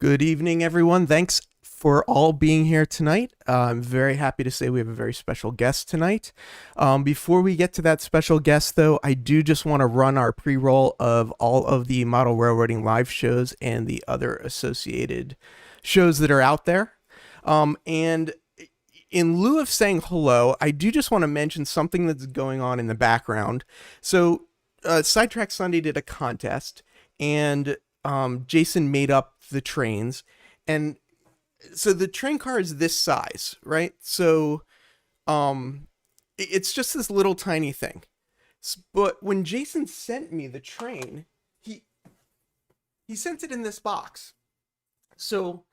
Good evening, everyone. Thanks for all being here tonight. I'm very happy to say we have a very special guest tonight. Before we get to that special guest, though, I do just want to run our pre-roll of all of the Model Railroading live shows and the other associated shows that are out there. And in lieu of saying hello, I do just want to mention something that's going on in the background. So Sidetrack Sunday did a contest, and Jason made up the trains, and so the train car is this size, right? So it's just this little tiny thing. But when Jason sent me the train, he sent it in this box. So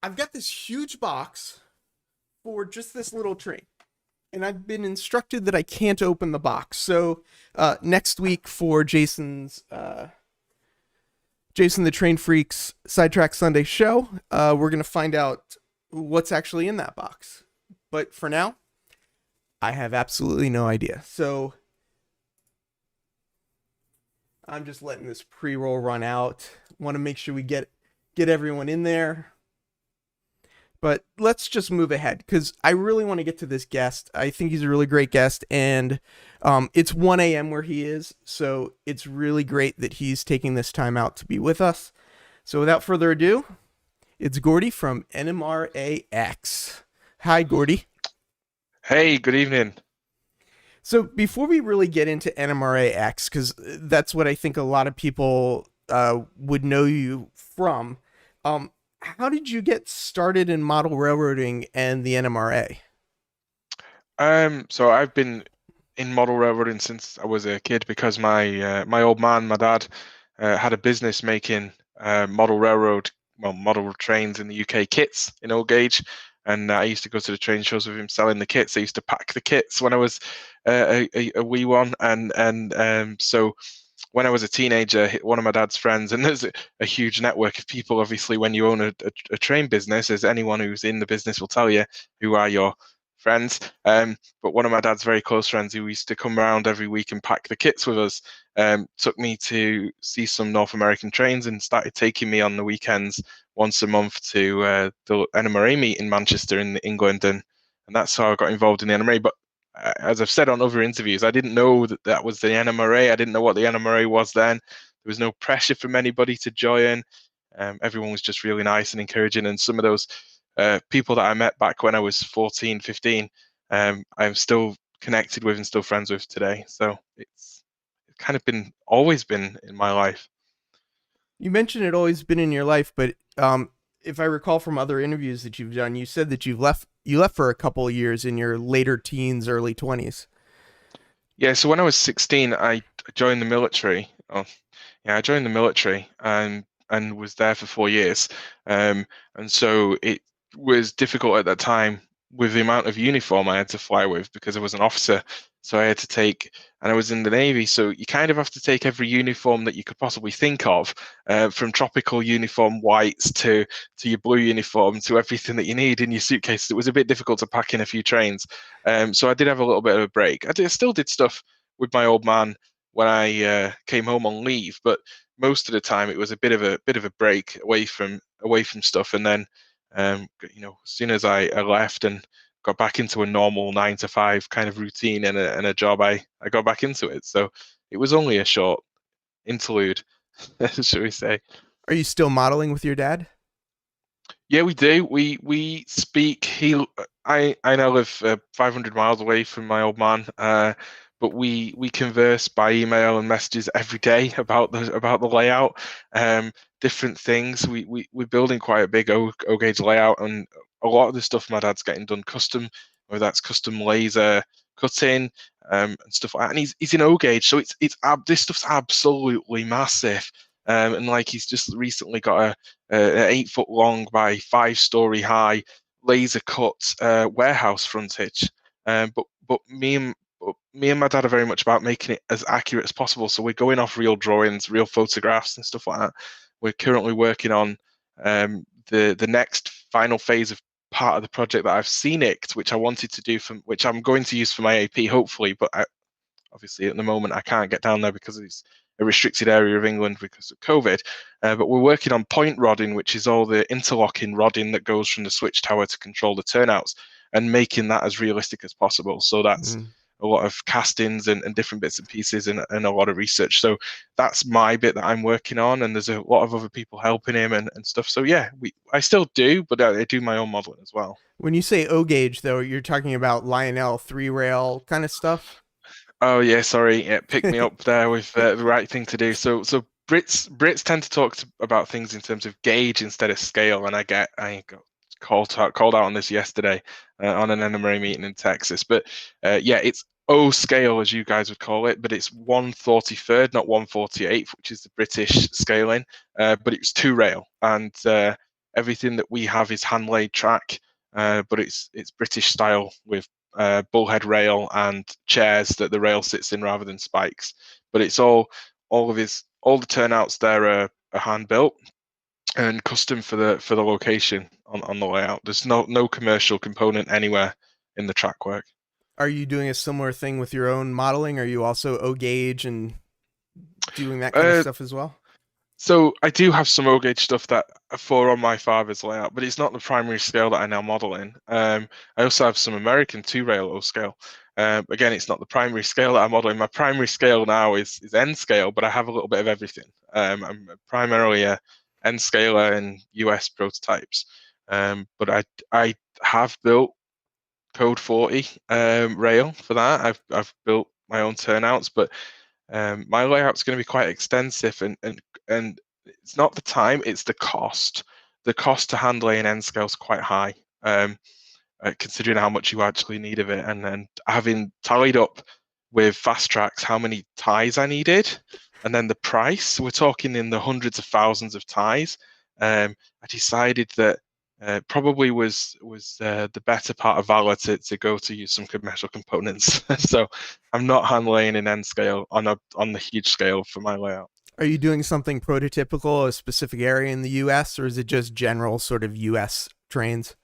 I've got this huge box for just this little train, and I've been instructed that I can't open the box. So next week for Jason the Train Freak's Sidetrack Sunday show, we're going to find out what's actually in that box. But for now, I have absolutely no idea. So I'm just letting this pre-roll run out. Want to make sure we get everyone in there. But let's just move ahead, because I really want to get to this guest. I think he's a really great guest, and it's 1 a.m. where he is, so it's really great that he's taking this time out to be with us. So without further ado, it's Gordy from NMRA-x. Hi, Gordy. Hey, good evening. So before we really get into NMRA-x, because that's what I think a lot of people would know you from, How did you get started in model railroading and the NMRA? So I've been in model railroading since I was a kid because my old man, my dad, had a business making model trains in the UK kits in old gauge, and I used to go to the train shows with him selling the kits. I used to pack the kits when I was a wee one, and so when I was a teenager, one of my dad's friends, and there's a huge network of people. Obviously, when you own a train business, as anyone who's in the business will tell you, who are your friends. But one of my dad's very close friends who used to come around every week and pack the kits with us, took me to see some North American trains and started taking me on the weekends once a month to the NMRA meet in Manchester in England, and that's how I got involved in the NMRA. But as I've said on other interviews, I didn't know that that was the NMRA. I didn't know what the NMRA was then. There was no pressure from anybody to join. Everyone was just really nice and encouraging. And some of those people that I met back when I was 14, 15, I'm still connected with and still friends with today. So it's kind of been always been in my life. You mentioned it always been in your life, but if I recall from other interviews that you've done, you said that you left for a couple of years in your later teens, early 20s. Yeah, so when I was 16, I joined the military. Oh, yeah, I joined the military and was there for 4 years. And so it was difficult at that time with the amount of uniform I had to fly with because I was an officer. So I had to take, and I was in the Navy, so you kind of have to take every uniform that you could possibly think of, from tropical uniform whites to your blue uniform to everything that you need in your suitcase. It was a bit difficult to pack in a few trains. So I did have a little bit of a break. Still did stuff with my old man when I came home on leave, but most of the time it was a bit of a break away from stuff. And then, as soon as I left and got back into a normal 9 to 5 kind of routine and a job, I got back into it. So it was only a short interlude, should we say. Are you still modeling with your dad? Yeah, we do. We speak. I now live 500 miles away from my old man, but we converse by email and messages every day about the layout, different things. We're building quite a big O gauge layout, and a lot of the stuff my dad's getting done custom, whether that's custom laser cutting, and stuff like that. And he's in O gauge, so this stuff's absolutely massive. And like he's just recently got an 8 foot long by 5 story high laser cut warehouse frontage. But me and my dad are very much about making it as accurate as possible. So we're going off real drawings, real photographs, and stuff like that. We're currently working on the next final phase of part of the project that I've scenicked, which I wanted to do which I'm going to use for my AP hopefully, but obviously at the moment I can't get down there because it's a restricted area of England because of COVID. But we're working on point rodding, which is all the interlocking rodding that goes from the switch tower to control the turnouts, and making that as realistic as possible. So that's Mm. a lot of castings and different bits and pieces and a lot of research. So that's my bit that I'm working on, and there's a lot of other people helping him and stuff. So yeah, I still do, but I do my own modeling as well. When you say O gauge, though, you're talking about Lionel three rail kind of stuff. Oh yeah, sorry, it picked me up there with the right thing to do. So Brits tend to talk about things in terms of gauge instead of scale, and I got called out on this yesterday on an NMRA meeting in Texas. But yeah, it's O scale as you guys would call it, but it's 1/43rd, not 1/48th, which is the British scaling. But it's two rail, and everything that we have is hand laid track, but it's British style with bullhead rail and chairs that the rail sits in rather than spikes. But it's all the turnouts there are hand built and custom for the location on the layout. There's no commercial component anywhere in the track work. Are you doing a similar thing with your own modeling? Are you also O gauge and doing that kind of Uh, stuff as well? So I do have some O gauge stuff that for on my father's layout, but it's not the primary scale that I now model in. I also have some American two rail O scale. Again, it's not the primary scale that I'm modeling. My primary scale now is N scale, but I have a little bit of everything. I'm primarily a N scaler and US prototypes. But I have built Code 40 rail for that. I've built my own turnouts, but my layout's going to be quite extensive, and it's not the time, it's the cost the cost to handle A&N scale is quite high, considering how much you actually need of it. And then having tallied up with Fast Tracks how many ties I needed, and then the price, we're talking in the hundreds of thousands of ties. I decided that probably was the better part of Valor to go to use some commercial components. So I'm not handling an N scale on the huge scale for my layout. Are you doing something prototypical, a specific area in the US, or is it just general sort of US trains?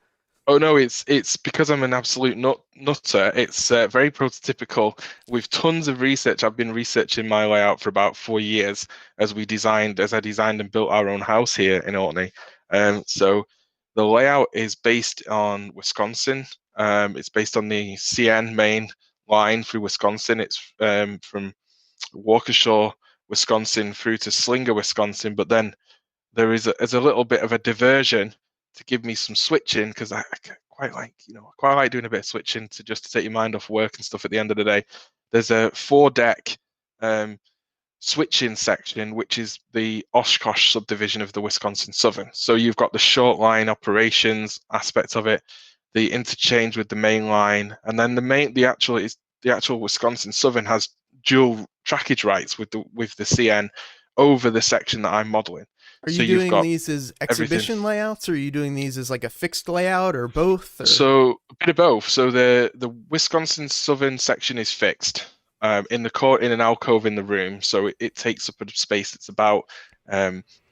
Oh no, it's because I'm an absolute nutter. It's very prototypical with tons of research. I've been researching my layout for about 4 years as I designed and built our own house here in Orkney. So the layout is based on Wisconsin. It's based on the CN main line through Wisconsin. It's from Waukesha, Wisconsin through to Slinger, Wisconsin, but then there's a little bit of a diversion to give me some switching because I quite like quite like doing a bit of switching to take your mind off work and stuff at the end of the day. There's a 4-deck switching section, which is the Oshkosh subdivision of the Wisconsin Southern. So you've got the short line operations aspect of it, the interchange with the main line, and then the actual Wisconsin Southern has dual trackage rights with the CN over the section that I'm modeling. Are So you you've doing got these as everything. exhibition layouts, or are you doing these as like a fixed layout, or both? Or So a bit of both. So the Wisconsin Southern section is fixed in an alcove in the room. So it takes up a space that's about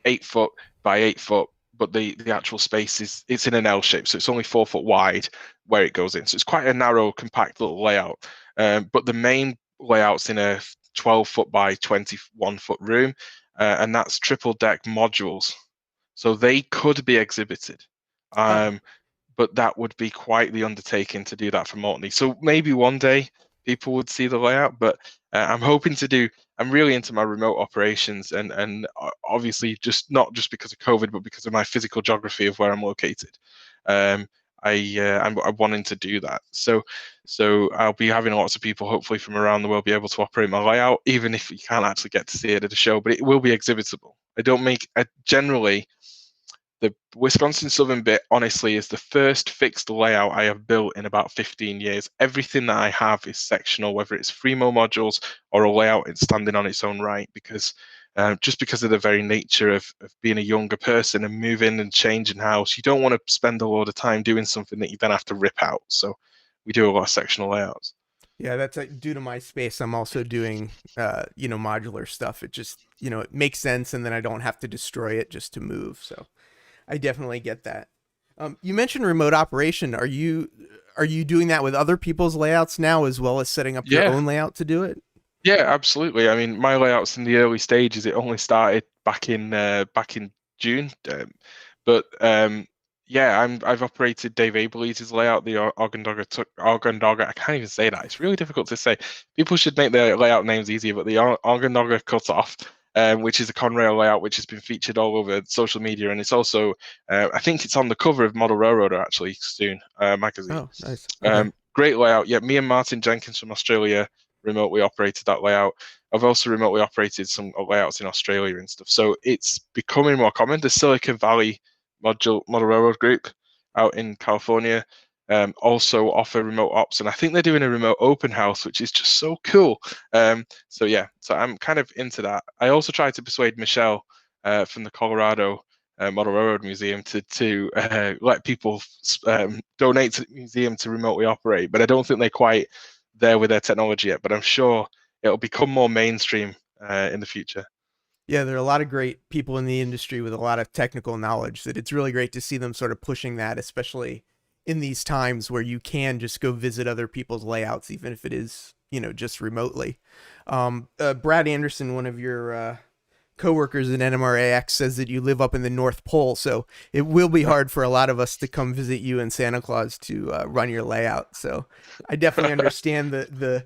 8 foot by 8 foot, but the actual space it's in an L shape, so it's only 4 foot wide where it goes in. So it's quite a narrow, compact little layout. But the main layout's in a 12 foot by 21 foot room, and that's triple deck modules. So they could be exhibited. oh, Um, but that would be quite the undertaking to do that for Mortney. So maybe one day people would see the layout, but I'm hoping to do. I'm really into my remote operations, and obviously not just because of COVID, but because of my physical geography of where I'm located. Um, I'm wanting to do that. So I'll be having lots of people, hopefully from around the world, be able to operate my layout, even if you can't actually get to see it at a show. But it will be exhibitable. I generally the Wisconsin Southern bit, honestly, is the first fixed layout I have built in about 15 years. Everything that I have is sectional, whether it's Fremo modules or a layout it's standing on its own right, because just because of the very nature of being a younger person and moving and changing house, you don't want to spend a lot of time doing something that you then have to rip out. So we do a lot of sectional layouts. yeah, that's due to my space. I'm also doing, modular stuff. It just, it makes sense, and then I don't have to destroy it just to move. So I definitely get that. You mentioned remote operation. Are you doing that with other people's layouts now, as well as setting up your Yeah, own layout to do it? yeah, absolutely. I mean, my layouts in the early stages, it only started back in June. But yeah, I've operated Dave Abel's layout, the Organdogger. I can't even say that. It's really difficult to say. People should make their layout names easier, but the Organdogger cutoff, which is a Conrail layout, which has been featured all over social media, and it's also, I think it's on the cover of Model Railroader actually soon, magazine. Oh, nice. Okay. Great layout. Yeah, me and Martin Jenkins from Australia remotely operated that layout. I've also remotely operated some layouts in Australia and stuff. So it's becoming more common. The Silicon Valley Model Railroad Group out in California also offer remote ops, and I think they're doing a remote open house, which is just so cool. So yeah, so I'm kind of into that. I also tried to persuade Michelle from the Colorado Model Railroad Museum to let people donate to the museum to remotely operate, but I don't think they're quite there with their technology yet. But I'm sure it'll become more mainstream in the future. Yeah, there are a lot of great people in the industry with a lot of technical knowledge that it's really great to see them sort of pushing that, especially in these times where you can just go visit other people's layouts, even if it is, just remotely. Brad Anderson, one of your coworkers at NMRA-x, says that you live up in the North Pole, so it will be hard for a lot of us to come visit you in Santa Claus to run your layout. So I definitely understand the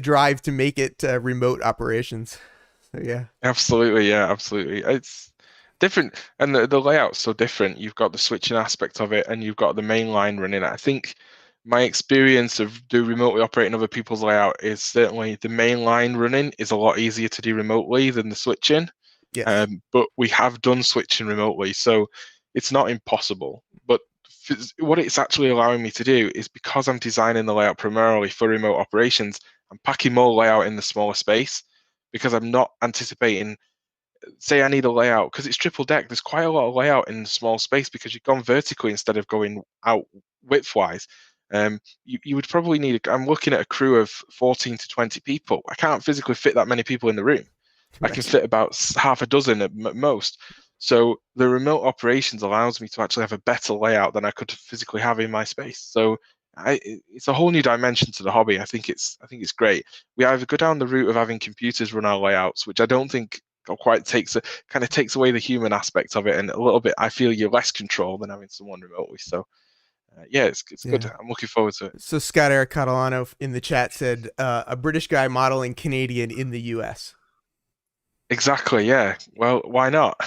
drive to make it remote operations. So yeah. Absolutely, yeah, absolutely. It's different, and the layout's so different. You've got the switching aspect of it, and you've got the main line running. I think my experience of do remotely operating other people's layout is certainly the main line running is a lot easier to do remotely than the switching. Yes. But we have done switching remotely, so it's not impossible. But what it's actually allowing me to do is, because I'm designing the layout primarily for remote operations, I'm packing more layout in the smaller space because I'm not anticipating, say I need a layout because it's triple deck. There's quite a lot of layout in the small space because you've gone vertically instead of going out widthwise. You would probably need. I'm looking at a crew of 14 to 20 people. I can't physically fit that many people in the room. I can Right. fit about half a dozen at most. So the remote operations allows me to actually have a better layout than I could physically have in my space. So it's a whole new dimension to the hobby. I think it's great. We either go down the route of having computers run our layouts, which I don't think quite kind of takes away the human aspect of it, and a little bit I feel you're less control than having someone remotely. So yeah, it's good. Yeah. I'm looking forward to it. So Scott Eric Catalano in the chat said a British guy modeling Canadian in the U.S. Exactly. Yeah. Well, why not?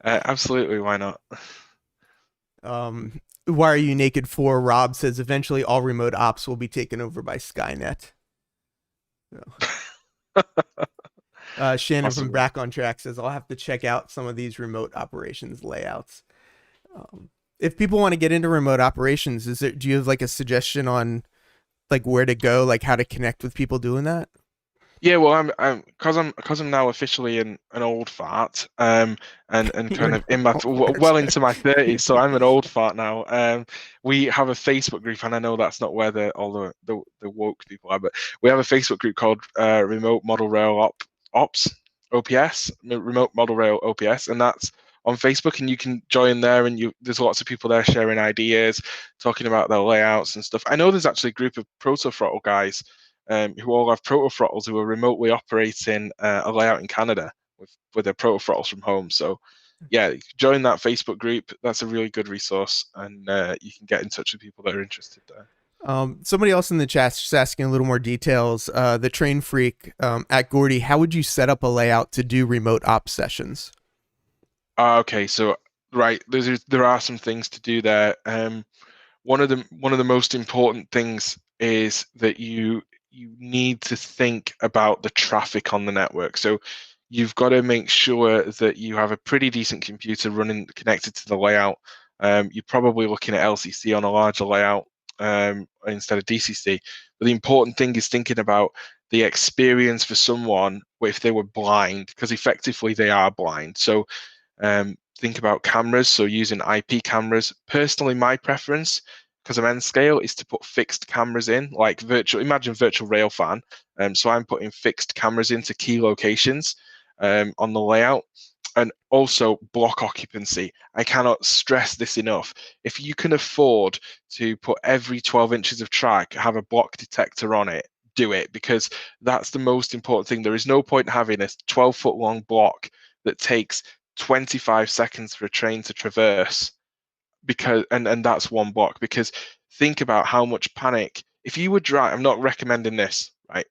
Absolutely, why not? Why are you naked for? Rob says eventually all remote ops will be taken over by Skynet. So, Shannon from Possibly. Back on Track says I'll have to check out some of these remote operations layouts. Um, if people want to get into remote operations, do you have like a suggestion on like where to go, like how to connect with people doing that? Yeah, well, I'm now officially an old fart, and You're kind an of in my old well into my 30s, so I'm an old fart now. We have a Facebook group, and I know that's not where all the woke people are, but we have a Facebook group called Remote Model Rail Ops OPS, Remote Model Rail OPS, and that's on Facebook, and you can join there, and there's lots of people there sharing ideas, talking about their layouts and stuff. I know there's actually a group of proto throttle guys who all have proto throttles who are remotely operating a layout in Canada with their proto throttles from home. So, yeah, join that Facebook group. That's a really good resource, and you can get in touch with people that are interested there. Somebody else in the chat just asking a little more details. The train freak at Gordy, how would you set up a layout to do remote op sessions? Okay, so right, there are some things to do there. One of the most important things is that you need to think about the traffic on the network. So you've got to make sure that you have a pretty decent computer running connected to the layout. You're probably looking at LCC on a larger layout instead of DCC. But the important thing is thinking about the experience for someone if they were blind, because effectively they are blind. So think about cameras, so using IP cameras. Personally, my preference, because I'm N scale, is to put fixed cameras in, like imagine virtual railfan. So I'm putting fixed cameras into key locations on the layout. And also block occupancy. I cannot stress this enough. If you can afford to put every 12 inches of track, have a block detector on it, do it, because that's the most important thing. There is no point having a 12-foot long block that takes 25 seconds for a train to traverse, because and that's one block. Because think about how much panic if you would drive. I'm not recommending this, right?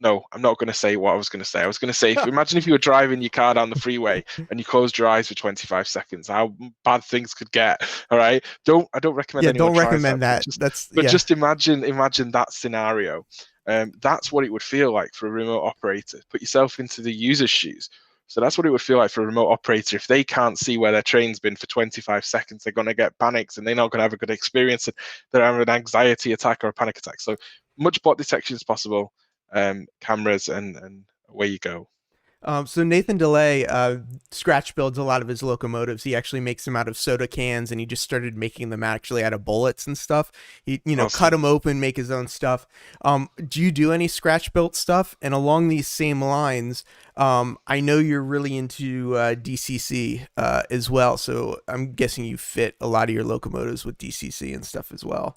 No, I'm not going to say what I was going to say. I was going to say, imagine if you were driving your car down the freeway and you closed your eyes for 25 seconds, how bad things could get. All right. I don't recommend Yeah, anyone don't tries that, recommend that. That's but yeah. just imagine that scenario. That's what it would feel like for a remote operator. Put yourself into the user's shoes. So that's what it would feel like for a remote operator. If they can't see where their train's been for 25 seconds, they're going to get panics and they're not going to have a good experience. And they're having an anxiety attack or a panic attack. So much bot detection as possible, cameras, and away you go. So Nathan DeLay scratch builds a lot of his locomotives. He actually makes them out of soda cans, and he just started making them actually out of bullets and stuff. He, cut Awesome. them open, make his own stuff. Do you do any scratch built stuff? And along these same lines, I know you're really into DCC as well. So I'm guessing you fit a lot of your locomotives with DCC and stuff as well.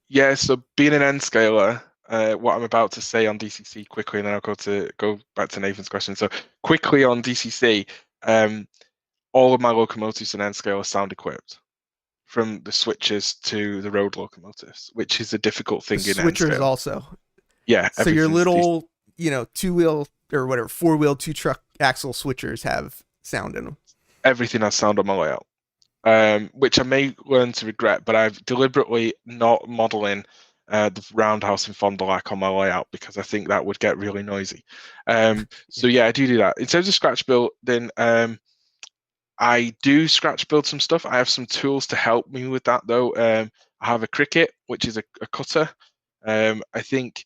Yeah, so being an N scaler, what I'm about to say on DCC quickly, and then I'll go back to Nathan's question. So quickly on DCC, all of my locomotives in N scale are sound equipped, from the switches to the road locomotives, which is a difficult The thing in N switchers scale. also. Yeah, So your everything's little, two wheel or whatever, 4-wheel, 2 truck axle switchers have sound in them. everything has sound on my layout, which I may learn to regret, but I've deliberately not modeling the roundhouse in Fond du Lac on my layout because I think that would get really noisy. So Yeah. yeah, I do that. In terms of scratch build, then I do scratch build some stuff. I have some tools to help me with that though. I have a Cricut, which is a cutter. I think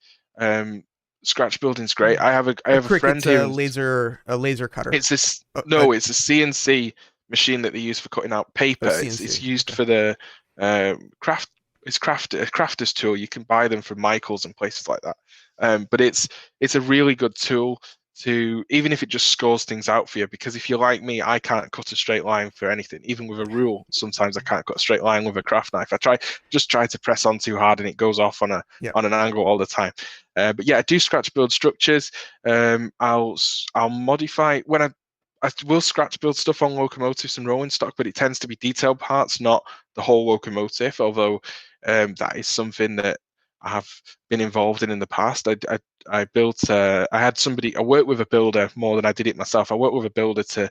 scratch building's great. I A have a friend Cricut's here a laser cutter. it's this Oh, no, it's a CNC machine that they use for cutting out paper. It's CNC. used Okay. for the craft. It's a crafter's tool. You can buy them from Michaels and places like that. But it's a really good tool to even if it just scores things out for you. Because if you're like me, I can't cut a straight line for anything. Even with a rule, sometimes I can't cut a straight line with a craft knife. I try to press on too hard and it goes off Yeah. on an angle all the time. But yeah, I do scratch build structures. I'll modify when I will scratch build stuff on locomotives and rolling stock, but it tends to be detailed parts, not the whole locomotive. Although that is something that I have been involved in the past. I built. I had somebody. I worked with a builder more than I did it myself. I worked with a builder to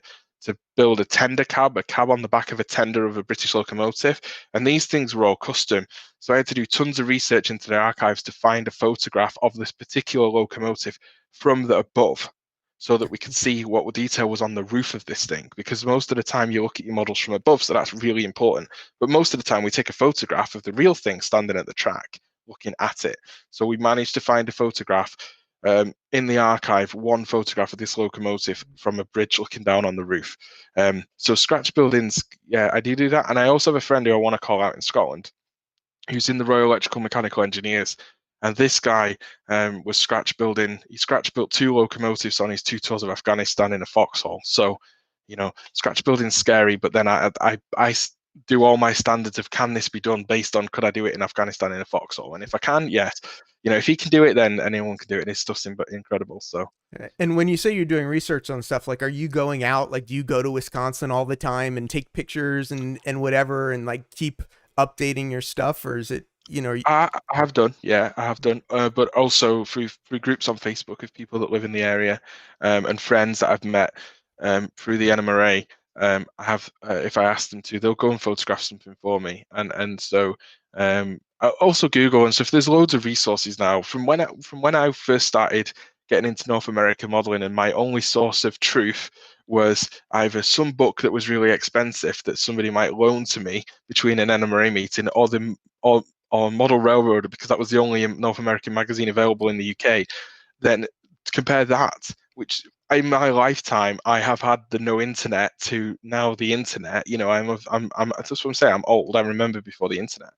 build a tender cab, a cab on the back of a tender of a British locomotive, and these things were all custom. So I had to do tons of research into the archives to find a photograph of this particular locomotive from the above so that we could see what detail was on the roof of this thing. Because most of the time you look at your models from above, so that's really important. But most of the time we take a photograph of the real thing standing at the track, looking at it. So we managed to find a photograph in the archive, one photograph of this locomotive from a bridge looking down on the roof. So scratch buildings, yeah, I do that. And I also have a friend who I want to call out in Scotland who's in the Royal Electrical Mechanical Engineers. And this guy was scratch building. He scratch built two locomotives on his two tours of Afghanistan in a foxhole. So, scratch building's scary. But then I do all my standards of can this be done based on could I do it in Afghanistan in a foxhole? And if I can, yes. If he can do it, then anyone can do it. And his stuff's incredible. So. And when you say you're doing research on stuff, like, are you going out? Like, do you go to Wisconsin all the time and take pictures and whatever, and like keep updating your stuff, or is it, I have done, yeah, I have done, but also through groups on Facebook of people that live in the area, and friends that I've met through the NMRA. I have, if I ask them to, they'll go and photograph something for me, and so I also Google and stuff. There's loads of resources now. From when I first started getting into North American modeling, and my only source of truth was either some book that was really expensive that somebody might loan to me between an NMRA meeting, or Model Railroader, because that was the only North American magazine available in the UK. Then compare that, which in my lifetime I have had the no internet to now the internet. I'm that's what I'm saying. I'm old. I remember before the internet.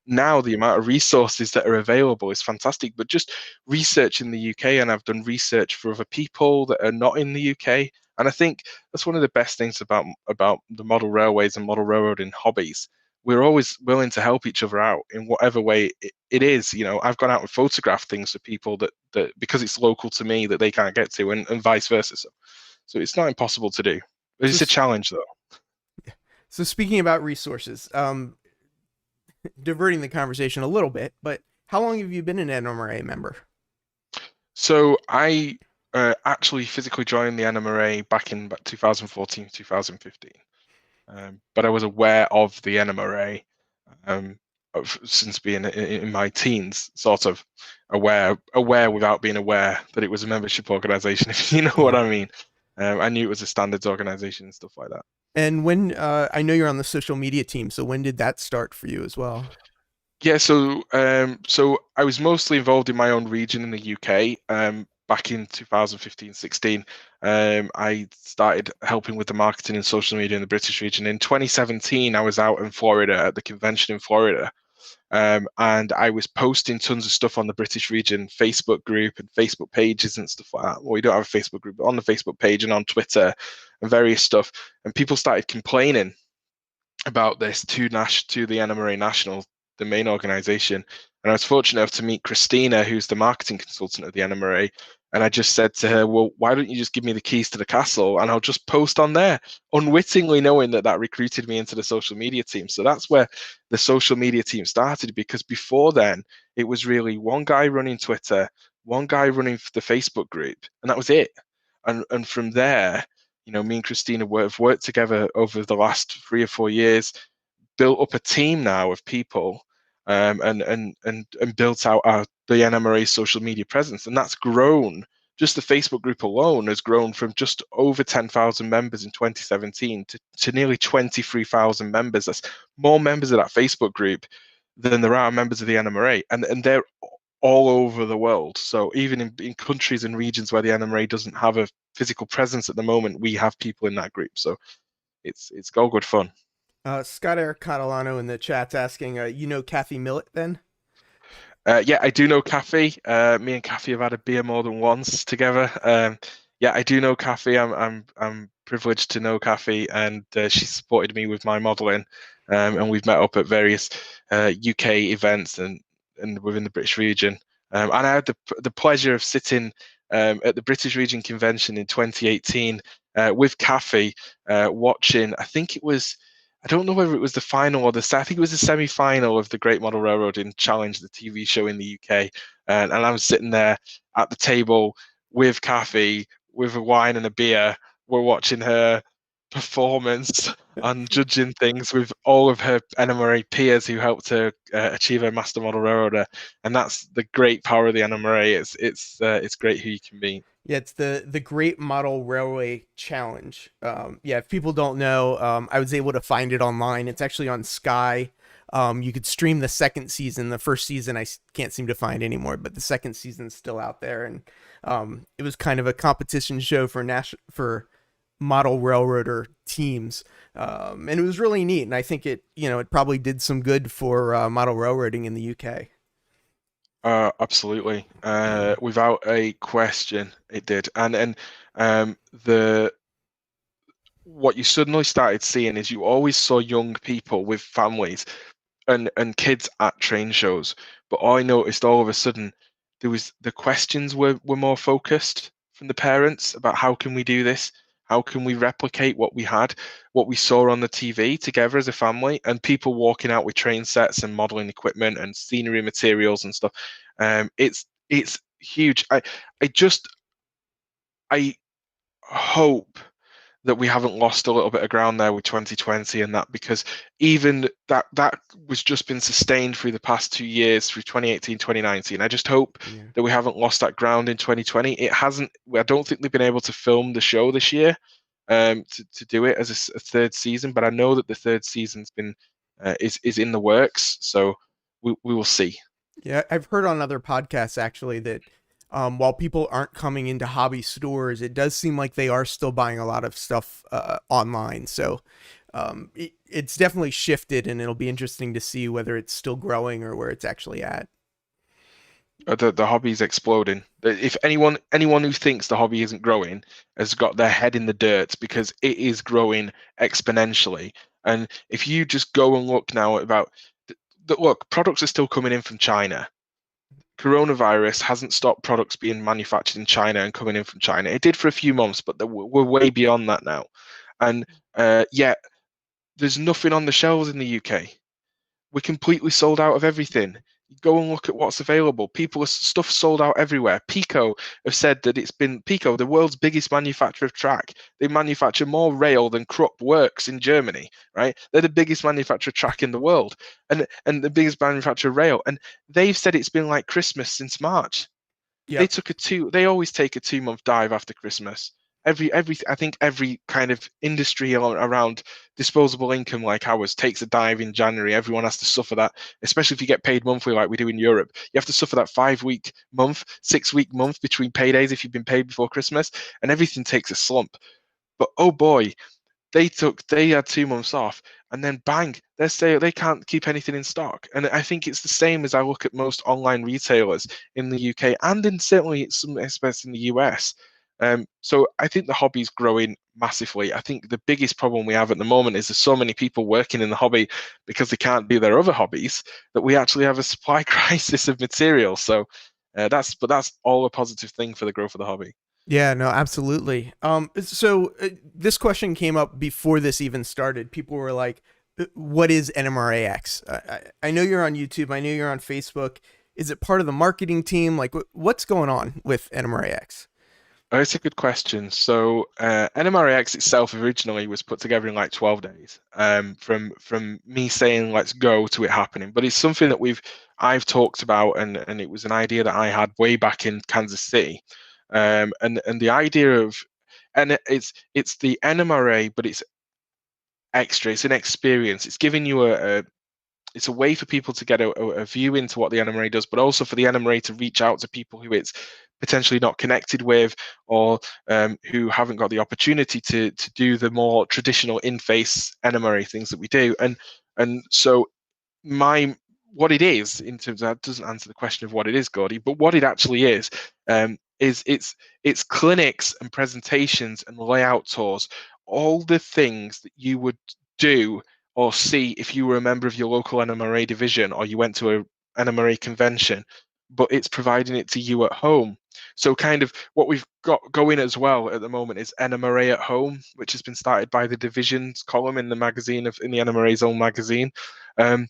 Now the amount of resources that are available is fantastic. But just research in the UK, and I've done research for other people that are not in the UK. And I think that's one of the best things about the model railways and model railroading hobbies. We're always willing to help each other out in whatever way it is. I've gone out and photographed things for people that because it's local to me that they can't get to, and vice versa. So it's not impossible to do. It's a so challenge though. so speaking about resources, diverting the conversation a little bit, but how long have you been an NMRA member? So I actually physically joined the NMRA back in 2014, 2015. But I was aware of the NMRA since being in my teens, sort of aware without being aware that it was a membership organization, if you know what Yeah. I mean. I knew it was a standards organization and stuff like that. And when I know you're on the social media team, so when did that start for you as well? Yeah, so I was mostly involved in my own region in the UK. Back in 2015-16, I started helping with the marketing and social media in the British region. In 2017, I was out in Florida at the convention in Florida, and I was posting tons of stuff on the British region Facebook group and Facebook pages and stuff like that. Well, we don't have a Facebook group, but on the Facebook page and on Twitter and various stuff. And people started complaining about this to the NMRA National, the main organization. And I was fortunate enough to meet Christina, who's the marketing consultant of the NMRA. And I just said to her, well, why don't you just give me the keys to the castle and I'll just post on there, unwittingly knowing that recruited me into the social media team. So that's where the social media team started, because before then, it was really one guy running Twitter, one guy running the Facebook group, and that was it. And from there, me and Christina have worked together over the last 3 or 4 years, built up a team now of people, and built out the NMRA social media presence, and that's grown. Just the Facebook group alone has grown from just over 10,000 members in 2017 to nearly 23,000 members. That's more members of that Facebook group than there are members of the NMRA, and they're all over the world. So even in countries and regions where the NMRA doesn't have a physical presence at the moment, we have people in that group. So it's all good fun. Scott Eric Catalano in the chat's asking, you know Kathy Millett then? Yeah, I do know Kathy. Me and Kathy have had a beer more than once together. Yeah, I do know Kathy. I'm privileged to know Kathy, and she supported me with my modelling, and we've met up at various UK events and within the British region. And I had the pleasure of sitting at the British Region Convention in 2018 with Kathy, watching. I don't know whether it was the final or I think it was the semi-final of the Great Model Railroading Challenge, the TV show in the UK, and I was sitting there at the table with Kathy, with a wine and a beer. We're watching her performance and judging things with all of her NMRA peers who helped her achieve her Master Model Railroader, and that's the great power of the NMRA. It's great who you can meet. Yeah, it's the Great Model Railway Challenge. Yeah, if people don't know, I was able to find it online. It's actually on Sky. You could stream the second season. The first season I can't seem to find anymore, but the second season's still out there. And it was kind of a competition show for model railroader teams, and it was really neat. And I think it probably did some good for model railroading in the UK. Absolutely. Without a question, it did. And the what you suddenly started seeing is you always saw young people with families and kids at train shows. But I noticed all of a sudden the questions were more focused from the parents about how can we do this? How can we replicate what we saw on the TV together as a family, and people walking out with train sets and modeling equipment and scenery materials and stuff. It's huge. I hope that we haven't lost a little bit of ground there with 2020 and that, because even that was just been sustained through the past 2 years, through 2018, 2019. I just hope that we haven't lost that ground in 2020. It hasn't. I don't think they've been able to film the show this year to do it as a third season, but I know that the third season's been is in the works, so we will see. Yeah, I've heard on other podcasts actually that while people aren't coming into hobby stores, it does seem like they are still buying a lot of stuff online. So it's definitely shifted, and it'll be interesting to see whether it's still growing or where it's actually at. The hobby is exploding. If anyone who thinks the hobby isn't growing has got their head in the dirt, because it is growing exponentially. And if you just go and look now about look, products are still coming in from China. Coronavirus hasn't stopped products being manufactured in China and coming in from China. It did for a few months, but we're way beyond that now. And yet there's nothing on the shelves in the UK. We're completely sold out of everything. Go and look at what's available. Stuff sold out everywhere. Pico have said that it's been Pico, the world's biggest manufacturer of track. They manufacture more rail than Krupp Works in Germany, right? They're the biggest manufacturer of track in the world, and the biggest manufacturer of rail. And they've said it's been like Christmas since March. Yep. They always take a 2 month dive after Christmas. I think every kind of industry around disposable income like ours takes a dive in January. Everyone has to suffer that, especially if you get paid monthly like we do in Europe. You have to suffer that 5 week month, 6 week month between paydays if you've been paid before Christmas, and everything takes a slump. But oh boy, they had 2 months off, and then bang, they can't keep anything in stock. And I think it's the same as I look at most online retailers in the UK and in certainly some aspects in the US. So I think the hobby's growing massively. I think the biggest problem we have at the moment is there's so many people working in the hobby because they can't do their other hobbies, that we actually have a supply crisis of material. So that's all a positive thing for the growth of the hobby. Yeah, no, absolutely. So this question came up before this even started. People were like, "What is NMRA-x?" I know you're on YouTube. I know you're on Facebook. Is it part of the marketing team? Like, what's going on with NMRA-x? Oh, it's a good question. So, NMRA-x itself originally was put together in like 12 days, from me saying let's go to it happening. But it's something that I've talked about, and it was an idea that I had way back in Kansas City, and the idea of, and it's the NMRA, but it's extra. It's an experience. It's giving you it's a way for people to get a view into what the NMRA does, but also for the NMRA to reach out to people who it's potentially not connected with, or who haven't got the opportunity to do the more traditional in-face NMRA things that we do. And so my what it is, in terms of, that doesn't answer the question of what it is, Gordy, but what it actually is it's clinics and presentations and layout tours, all the things that you would do or see if you were a member of your local NMRA division or you went to a NMRA convention, but it's providing it to you at home. So kind of what we've got going as well at the moment is NMRA at Home, which has been started by the divisions column in the magazine, in the NMRA's own magazine. Um,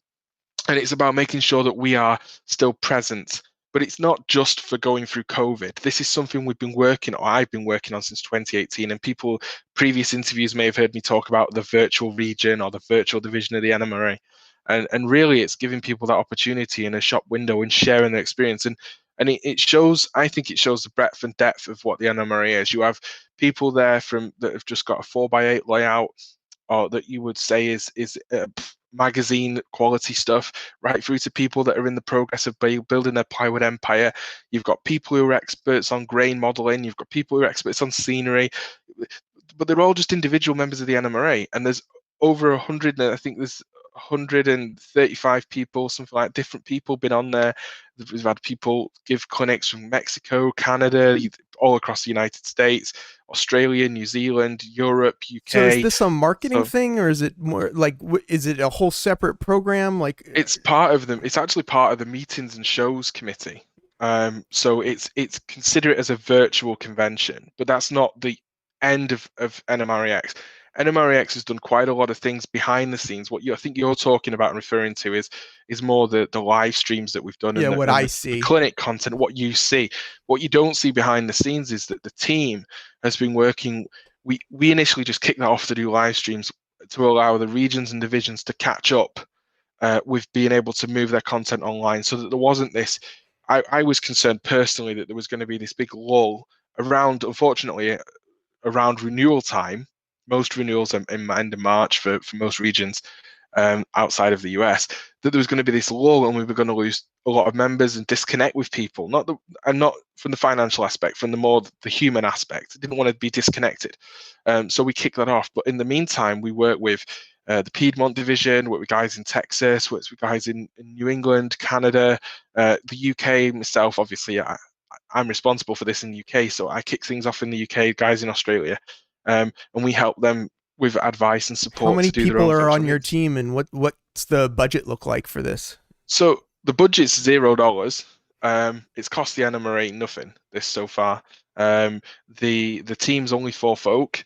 and it's about making sure that we are still present. But it's not just for going through COVID. This is something we've been working, or I've been working on since 2018. And people, previous interviews may have heard me talk about the virtual region or the virtual division of the NMRA. And really, it's giving people that opportunity in a shop window and sharing their experience. And it shows, I think it shows the breadth and depth of what the NMRA is. You have people there that have just got a 4x8 layout, or that you would say is magazine quality stuff, right through to people that are in the progress of building their plywood empire. You've got people who are experts on grain modeling. You've got people who are experts on scenery, but they're all just individual members of the NMRA. And there's over 100, I think there's 135 people, something like, different people been on there. We've had people give clinics from Mexico, Canada, all across the United States, Australia, New Zealand, Europe, So is UK. this a marketing So thing, or is it more like is it a whole separate program? Like, it's part of them. It's actually part of the meetings and shows committee. So it's consider it as a virtual convention, but that's not the end of NMRA-x. NMRA-x has done quite a lot of things behind the scenes. What I think you're talking about and referring to is more the live streams that we've done, yeah, and what I the see. clinic content. What you see, what you don't see behind the scenes is that the team has been working. We initially just kicked that off to do live streams to allow the regions and divisions to catch up with being able to move their content online, so that there wasn't this. I was concerned personally that there was going to be this big lull around, unfortunately, around renewal time. Most renewals are in end of March for most regions, outside of the US, that there was going to be this lull and we were going to lose a lot of members and disconnect with people. Not from the financial aspect, from the human aspect. I didn't want to be disconnected, so we kicked that off. But in the meantime, we worked with the Piedmont division, worked with guys in Texas, worked with guys in New England, Canada, the UK. Myself, obviously, I'm responsible for this in the UK, so I kick things off in the UK. Guys in Australia, and we help them with advice and How support many to do their people own are things. on your team, and what's the budget look like for this? So the budget's $0. It's cost the NMRA nothing this so far. The team's only 4 folk.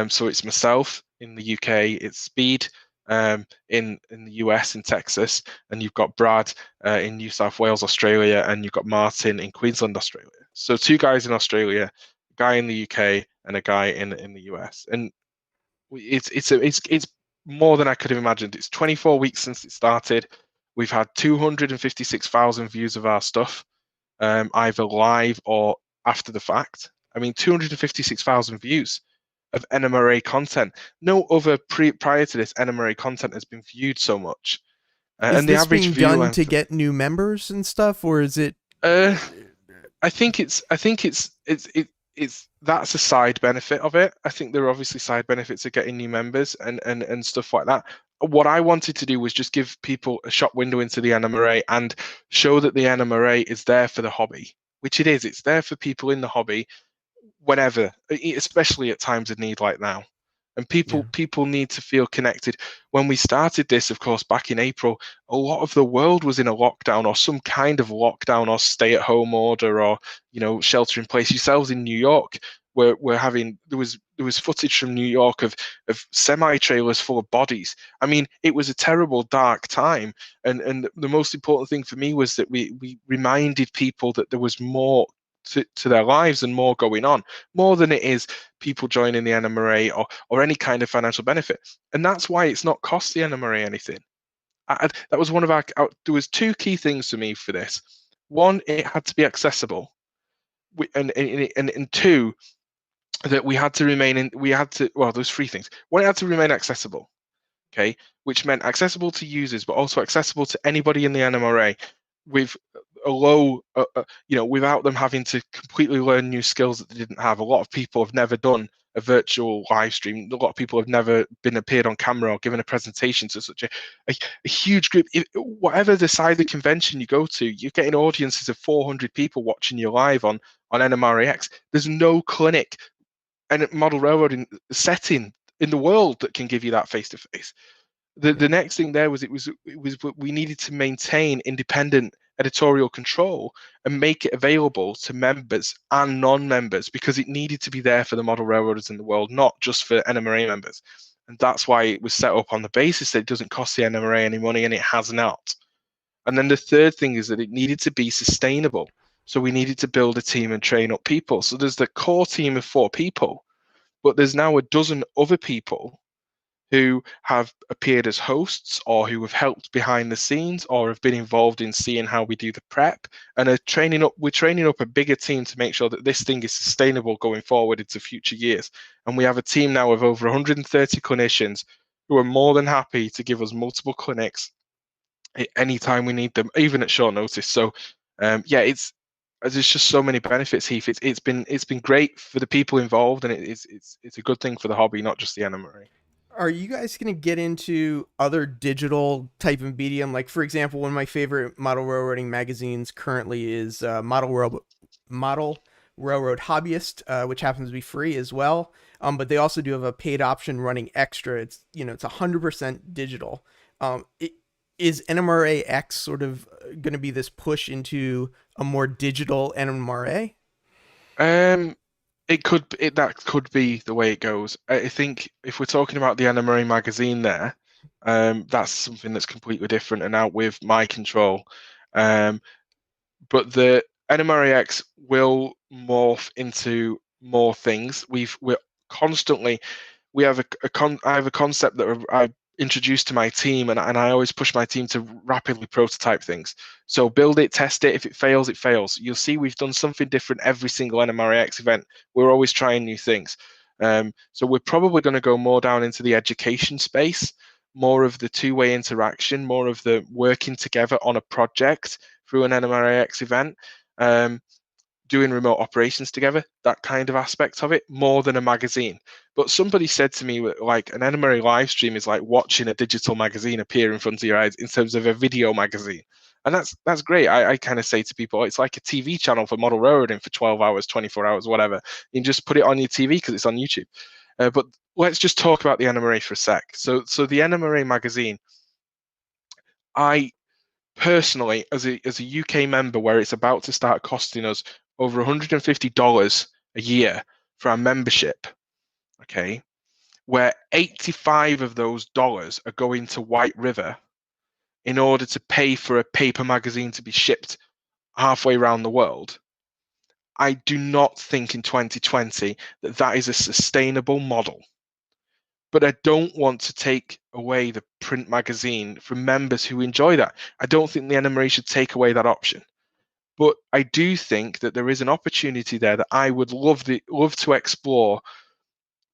So it's myself in the UK, it's Speed in the US, in Texas, and you've got Brad in New South Wales, Australia, and you've got Martin in Queensland, Australia. So 2 guys in Australia, a guy in the UK, and a guy in the US. And it's more than I could have imagined. It's 24 weeks since it started. We've had 256,000 views of our stuff, either live or after the fact. I mean, 256,000 views of NMRA content. No other prior to this NMRA content has been viewed so much. Is And the this average being view done to length, get new members and stuff, or is it? uh, I think it's that's a side benefit of it. I think there are obviously side benefits of getting new members and stuff like that. What I wanted to do was just give people a shop window into the NMRA and show that the NMRA is there for the hobby, which it is. It's there for people in the hobby whenever, especially at times of need like now. And Yeah. people need to feel connected. When we started this, of course, back in April, a lot of the world was in a lockdown or some kind of lockdown or stay-at-home order, or shelter in place. Yourselves in New York were having there was footage from New York of semi-trailers full of bodies. I mean, it was a terrible, dark time. And the most important thing for me was that we reminded people that there was more to their lives and more going on, more than it is people joining the NMRA or any kind of financial benefit. And that's why it's not cost the NMRA anything. That was one of there was two key things for me for this. One, it had to be accessible, and two, that there's three things. One, it had to remain accessible, okay, which meant accessible to users, but also accessible to anybody in the NMRA with a low, without them having to completely learn new skills that they didn't have. A lot of people have never done a virtual live stream. A lot of people have never been appeared on camera or given a presentation to such a huge group. Whatever the size of the convention you go to, you're getting audiences of 400 people watching you live on NMRA-x. There's no clinic and model railroading setting in the world that can give you that face to face. The next thing there was we needed to maintain independent editorial control and make it available to members and non-members, because it needed to be there for the model railroaders in the world, not just for NMRA members. And that's why it was set up on the basis that it doesn't cost the NMRA any money, and it has not. And then the third thing is that it needed to be sustainable. So we needed to build a team and train up people. So there's the core team of 4 people, but there's now a dozen other people who have appeared as hosts or who have helped behind the scenes or have been involved in seeing how we do the prep, and we're training up a bigger team to make sure that this thing is sustainable going forward into future years. And we have a team now of over 130 clinicians who are more than happy to give us multiple clinics at any time we need them, even at short notice. So there's just so many benefits, Heath. It's been great for the people involved, and it's a good thing for the hobby, not just the NMRA. Are you guys going to get into other digital type of medium? Like, for example, one of my favorite model railroading magazines currently is Model Railroad Hobbyist, which happens to be free as well. But they also do have a paid option running extra. It's 100% digital. Is NMRA-x sort of going to be this push into a more digital NMRA? That could be the way it goes. I think if we're talking about the NMRA magazine there, that's something that's completely different and out with my control. But the NMRA-x will morph into more things. I have a concept that I introduced to my team, and I always push my team to rapidly prototype things. So build it, test it. If it fails, it fails. You'll see we've done something different every single NMRA-x event. We're always trying new things. So we're probably going to go more down into the education space, more of the two-way interaction, more of the working together on a project through an NMRA-x event. Doing remote operations together, that kind of aspect of it, more than a magazine. But somebody said to me, like, an NMRA live stream is like watching a digital magazine appear in front of your eyes in terms of a video magazine. And that's great. I kind of say to people, it's like a TV channel for model railroading for 12 hours, 24 hours, whatever. You can just put it on your TV because it's on YouTube. But let's just talk about the NMRA for a sec. So the NMRA magazine, I personally, as a UK member, where it's about to start costing us over $150 a year for our membership, okay, where 85 of those dollars are going to White River in order to pay for a paper magazine to be shipped halfway around the world. I do not think in 2020 that is a sustainable model. But I don't want to take away the print magazine from members who enjoy that. I don't think the NMRA should take away that option. But I do think that there is an opportunity there that I would love to explore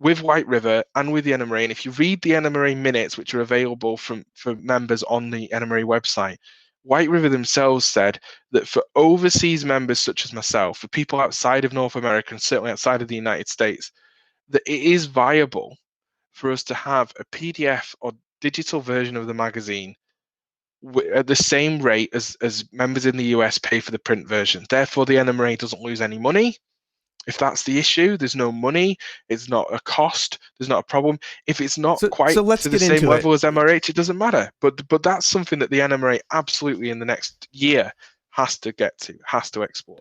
with White River and with the NMRA. And if you read the NMRA minutes, which are available for members on the NMRA website, White River themselves said that for overseas members such as myself, for people outside of North America and certainly outside of the United States, that it is viable for us to have a PDF or digital version of the magazine at the same rate as members in the US pay for the print version. Therefore, the NMRA doesn't lose any money. If that's the issue, there's no money, it's not a cost, there's not a problem. If it's not quite to the same level as MRH, it doesn't matter. But that's something that the NMRA absolutely in the next year has to explore.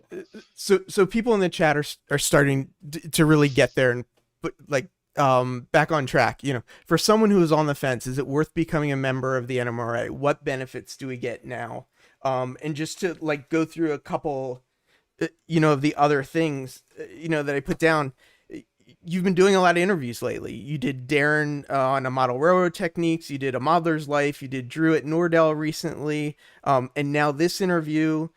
So people in the chat are starting to really get there and put back on track. For someone who is on the fence, is it worth becoming a member of the NMRA? What benefits do we get now? And just to go through a couple of the other things, that I put down, you've been doing a lot of interviews lately. You did Darren on a model railroad techniques. You did a modeler's life. You did Drew at Nordell recently, and now this interview.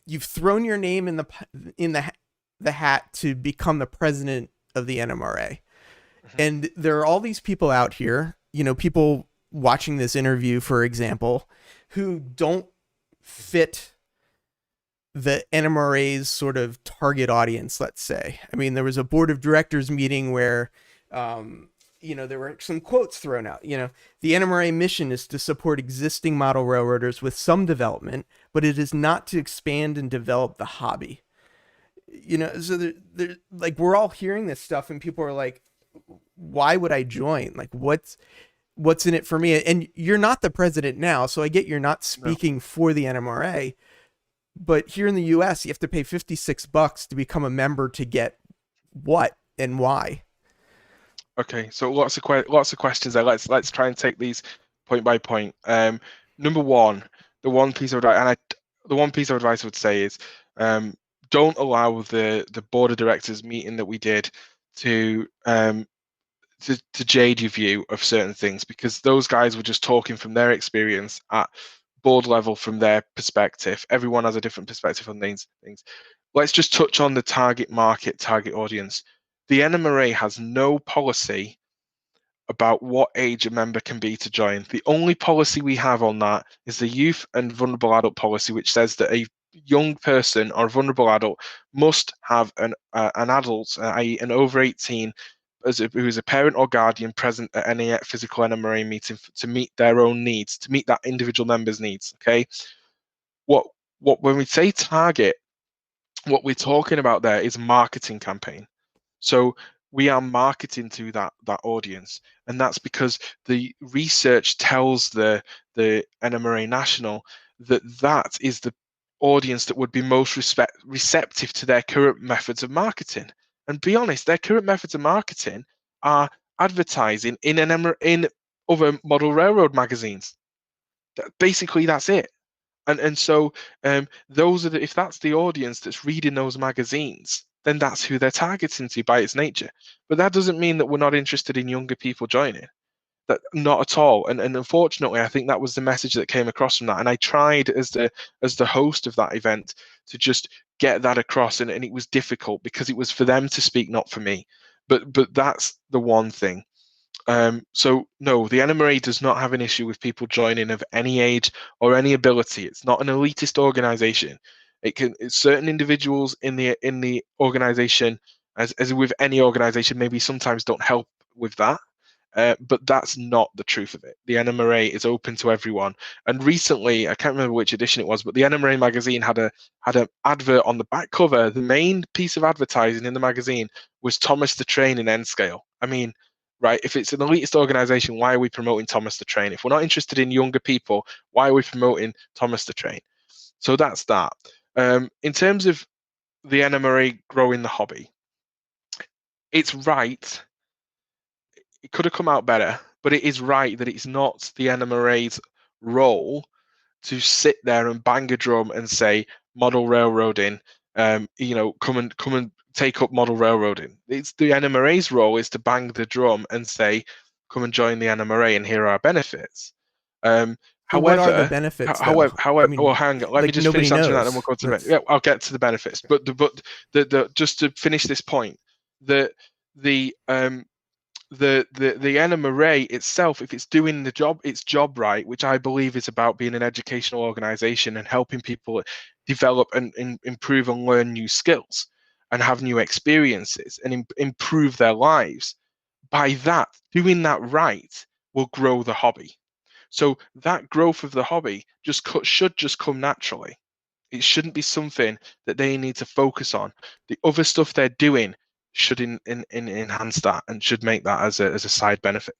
You've thrown your name in the hat to become the president of the NMRA, Mhm. and there are all these people out here. People watching this interview, for example, who don't fit the NMRA's sort of target audience, let's say. I mean, there was a board of directors meeting where, there were some quotes thrown out. The NMRA mission is to support existing model railroaders with some development, but it is not to expand and develop the hobby. So like we're all hearing this stuff, and people are like, "Why would I join? Like, what's in it for me?" And you're not the president now, so I get you're not No. speaking for the NMRA, but here in the US you have to pay $56 to become a member to get what and why. Okay, so lots of questions there. Let's try and take these point by point. Number one, the one piece of advice I would say is, don't allow the board of directors meeting that we did to to jade your view of certain things, because those guys were just talking from their experience at board level from their perspective. Everyone has a different perspective on these things. Let's just touch on the target market, target audience. The NMRA has no policy about what age a member can be to join. The only policy we have on that is the youth and vulnerable adult policy, which says that a young person or a vulnerable adult must have an adult, i.e., an over 18, who is a parent or guardian present at any physical NMRA meeting to meet their own needs, to meet that individual member's needs. Okay, what when we say target, what we're talking about there is marketing campaign. So we are marketing to that audience, and that's because the research tells the NMRA National that is the audience that would be most receptive to their current methods of marketing. And be honest, their current methods of marketing are advertising in other model railroad magazines. Basically, that's it. And so those are if that's the audience that's reading those magazines, then that's who they're targeting to by its nature. But that doesn't mean that we're not interested in younger people joining. That not at all. And unfortunately, I think that was the message that came across from that. And I tried as the host of that event to just get that across, and it was difficult because it was for them to speak, not for me. But that's the one thing. So no, the NMRA does not have an issue with people joining of any age or any ability. It's not an elitist organization. It's certain individuals in the organization, as with any organization, maybe sometimes don't help with that. But that's not the truth of it. The NMRA is open to everyone. And recently, I can't remember which edition it was, but the NMRA magazine had an advert on the back cover. The main piece of advertising in the magazine was Thomas the Train in N scale. I mean, right? If it's an elitist organization, why are we promoting Thomas the Train? If we're not interested in younger people, why are we promoting Thomas the Train? So that's that. In terms of the NMRA growing the hobby, it's right. It could have come out better, but it is right that it's not the NMRA's role to sit there and bang a drum and say model railroading, come and take up model railroading. It's the NMRA's role is to bang the drum and say, come and join the NMRA and here are our benefits. But what are the However, benefits though? I well, mean, hang on. Let me like just nobody finish answering that, and then knows. we'll go to That's yeah, I'll get to the benefits. But just to finish this point, the the the NMRA itself, if it's doing its job right, which I believe is about being an educational organization and helping people develop and improve and learn new skills and have new experiences and improve their lives, by that, doing that right will grow the hobby. So that growth of the hobby should just come naturally. It shouldn't be something that they need to focus on. The other stuff they're doing should enhance that and should make that as a side benefit.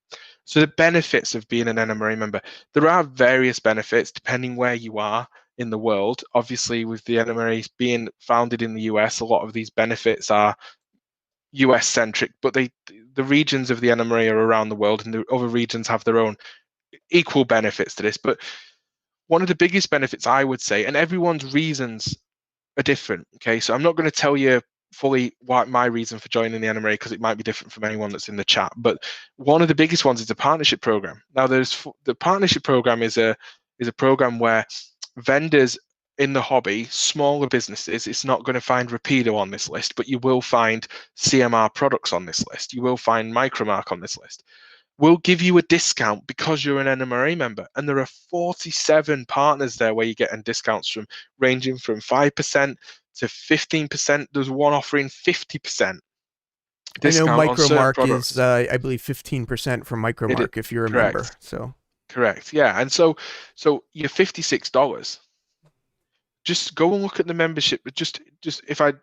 So the benefits of being an NMRA member, there are various benefits depending where you are in the world. Obviously, with the NMRA being founded in the US, a lot of these benefits are US centric, but the regions of the NMRA are around the world, and the other regions have their own equal benefits to this. But one of the biggest benefits I would say, and everyone's reasons are different. Okay, so I'm not going to tell you fully what my reason for joining the NMRA because it might be different from anyone that's in the chat. But one of the biggest ones is a partnership program. Now, the partnership program is a program where vendors in the hobby, smaller businesses, it's not going to find Rapido on this list, but you will find CMR products on this list. You will find Micromark on this list. We'll give you a discount because you're an NMRA member. And there are 47 partners there where you're getting discounts from ranging from 5% to 15%. There's one offering 50% I know discount on certain Micromark is, products. I believe, 15% from Micromark if you're a member. Correct. So Correct. Yeah. And so you're $56. Just go and look at the membership. Just if I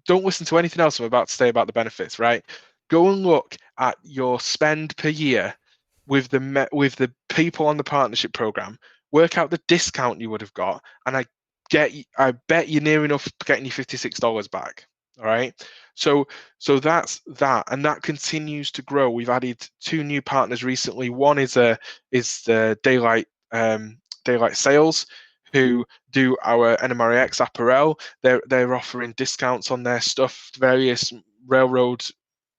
don't listen to anything else I'm about to say about the benefits, right? Go and look at your spend per year with the people on the partnership program. Work out the discount you would have got, and I bet you're near enough getting your $56 back. All right. So that's that, and that continues to grow. We've added 2 new partners recently. One is the Daylight Sales, who do our NMRA-x apparel. They're offering discounts on their stuff, various railroad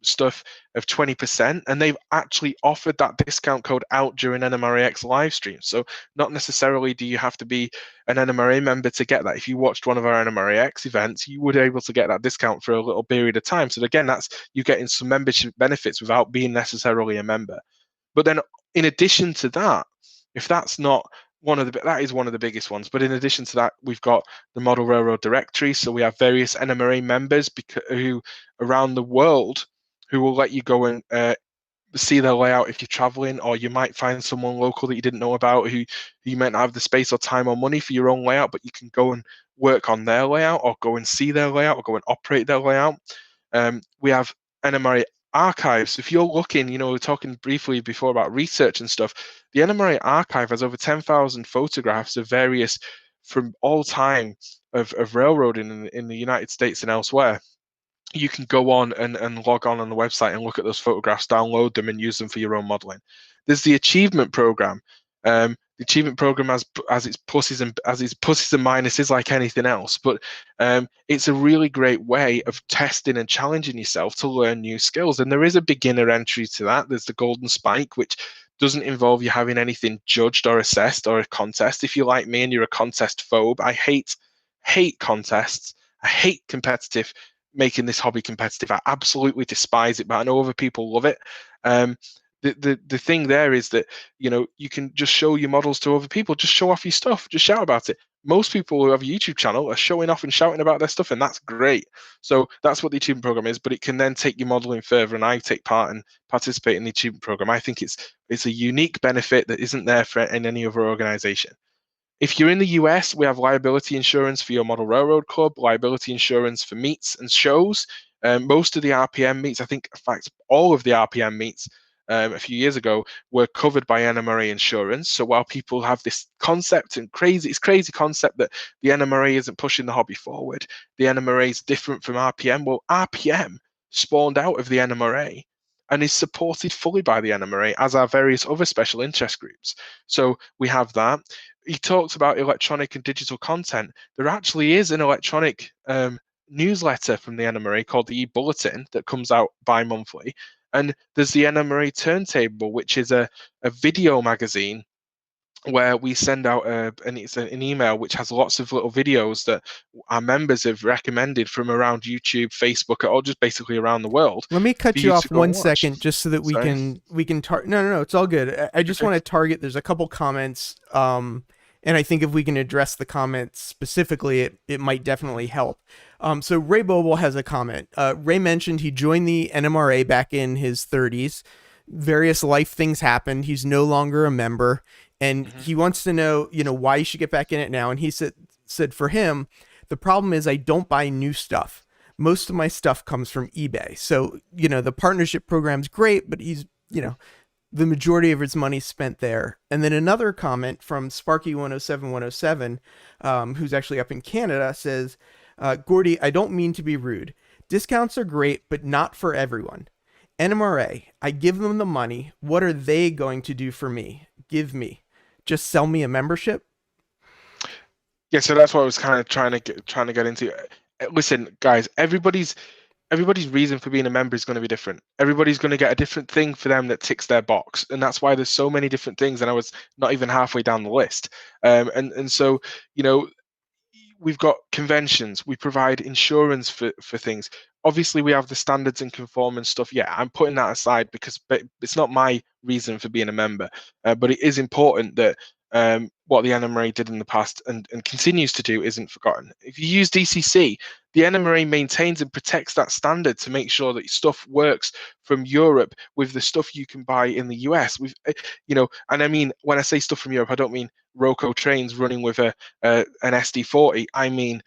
stuff of 20%, and they've actually offered that discount code out during NMRA-x live streams. So not necessarily do you have to be an NMRA member to get that. If you watched one of our NMRA-x events, you would be able to get that discount for a little period of time. So again, that's you getting some membership benefits without being necessarily a member. But then in addition to that, if that's not that is one of the biggest ones. But in addition to that, we've got the Model Railroad Directory. So we have various NMRA members who around the world who will let you go and see their layout if you're traveling, or you might find someone local that you didn't know about who you might not have the space or time or money for your own layout, but you can go and work on their layout or go and see their layout or go and operate their layout. We have NMRA archives. If you're looking, we were talking briefly before about research and stuff. The NMRA archive has over 10,000 photographs of various from all time of railroading in the United States and elsewhere. You can go on and log on the website and look at those photographs, download them, and use them for your own modeling. There's the achievement program. The achievement program has its pluses and minuses like anything else, but it's a really great way of testing and challenging yourself to learn new skills. And there is a beginner entry to that. There's the golden spike, which doesn't involve you having anything judged or assessed or a contest. If you're like me and you're a contest phobe, I hate contests. I hate making this hobby competitive. I absolutely despise it, but I know other people love it. The thing there is that you can just show your models to other people, just show off your stuff, just shout about it. Most people who have a YouTube channel are showing off and shouting about their stuff, and that's great. So that's what the achievement program is, but it can then take your modeling further, and I take part and participate in the achievement program. I think it's a unique benefit that isn't there in any other organization. If you're in the US, we have liability insurance for your model railroad club, liability insurance for meets and shows. Most of the RPM meets, I think, in fact, all of the RPM meets a few years ago were covered by NMRA insurance. So while people have this concept and crazy concept that the NMRA isn't pushing the hobby forward, the NMRA is different from RPM. Well, RPM spawned out of the NMRA and is supported fully by the NMRA, as are various other special interest groups. So we have that. He talks about electronic and digital content. There actually is an electronic newsletter from the NMRA called the e-bulletin that comes out bi-monthly. And there's the NMRA Turntable, which is a video magazine where we send out an email which has lots of little videos that our members have recommended from around YouTube, Facebook, or just basically around the world. let me cut for you you to off go and one watch. second, just so that we Sorry. can no, it's all good. I just Okay. want to target. There's a couple comments, and I think if we can address the comments specifically, it might definitely help. So Ray Boble has a comment. Ray mentioned he joined the NMRA back in his 30s. Various life things happened. He's no longer a member, and he wants to know, why you should get back in it now. And he said for him, the problem is I don't buy new stuff. Most of my stuff comes from eBay. So, the partnership program's great, but he's, the majority of his money spent there. And then another comment from Sparky107107, who's actually up in Canada, says, Gordy, I don't mean to be rude. Discounts are great, but not for everyone. NMRA, I give them the money. What are they going to do for me? Give me. Just sell me a membership? Yeah, so that's what I was kind of trying to get into. Listen, guys, everybody's reason for being a member is going to be different. Everybody's going to get a different thing for them that ticks their box, and that's why there's so many different things. And I was not even halfway down the list. And so, you know, we've got conventions, we provide insurance for things. Obviously we have the standards and conformance stuff. Yeah, I'm putting that aside because it's not my reason for being a member, but it is important that what the NMRA did in the past and continues to do isn't forgotten. If you use DCC, the NMRA maintains and protects that standard to make sure that stuff works from Europe with the stuff you can buy in the US. And I mean, when I say stuff from Europe, I don't mean Roco trains running with an SD40. I mean,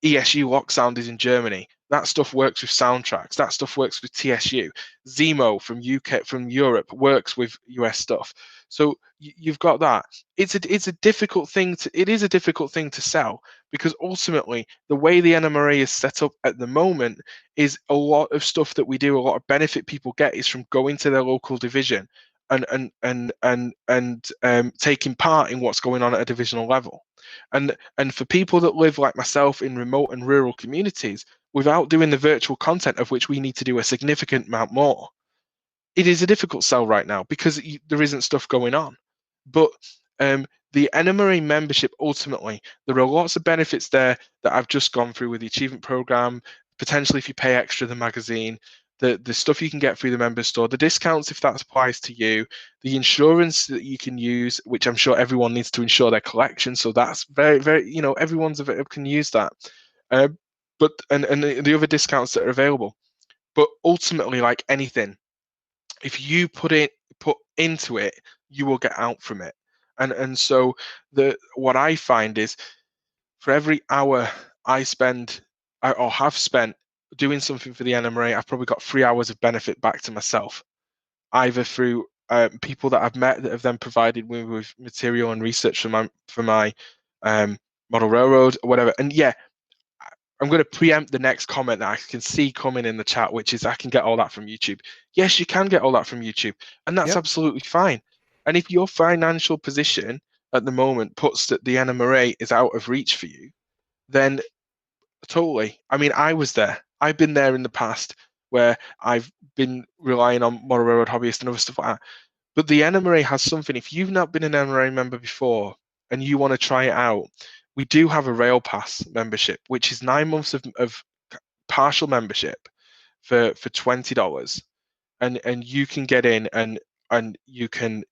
ESU lock sound is in Germany. That stuff works with soundtracks. That stuff works with TSU. Zemo from UK, from Europe, works with US stuff. So you've got that. It's a difficult thing to it is a difficult thing to sell because ultimately the way the NMRA is set up at the moment is a lot of stuff that we do, a lot of benefit people get is from going to their local division and taking part in what's going on at a divisional level. And for people that live like myself in remote and rural communities, without doing the virtual content of which we need to do a significant amount more, it is a difficult sell right now because there isn't stuff going on. But the NMRA membership, ultimately, there are lots of benefits there that I've just gone through with the achievement program. Potentially, if you pay extra, the magazine, the stuff you can get through the member store, the discounts if that applies to you, the insurance that you can use, which I'm sure everyone needs to insure their collection. So that's very, very, everyone's can use that. Uh, but and the other discounts that are available. But ultimately, like anything, if you put into it, you will get out from it. And so what I find is for every hour I spend or have spent doing something for the NMRA, I've probably got 3 hours of benefit back to myself, either through people that I've met that have then provided me with material and research for my model railroad or whatever. And yeah, I'm going to preempt the next comment that I can see coming in the chat, which is I can get all that from YouTube. Yes, you can get all that from YouTube, and that's Yep. absolutely fine. And if your financial position at the moment puts that the NMRA is out of reach for you, then totally. I mean, I was there. I've been there in the past where I've been relying on Model Railroad Hobbyist and other stuff like that. But the NMRA has something. If you've not been an NMRA member before and you want to try it out, we do have a Rail Pass membership, which is 9 months of partial membership for $20, and you can get in and you can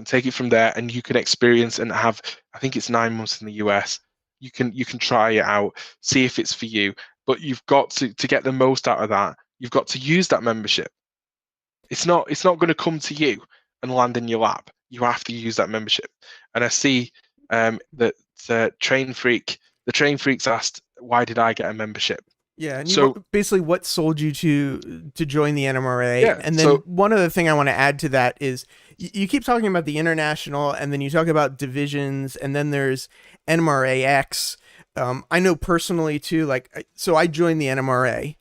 take it from there and you can experience and have. I think it's 9 months in the US. You can try it out, see if it's for you. But you've got to get the most out of that. You've got to use that membership. It's not going to come to you and land in your lap. You have to use that membership. And I see that the Train Freaks asked, why did I get a membership? Yeah, and So basically what sold you to join the NMRA. yeah, And then so one other thing I want to add to that is you keep talking about the international, and then you talk about divisions, and then there's NMRA-x. I know personally too, so I joined the NMRA.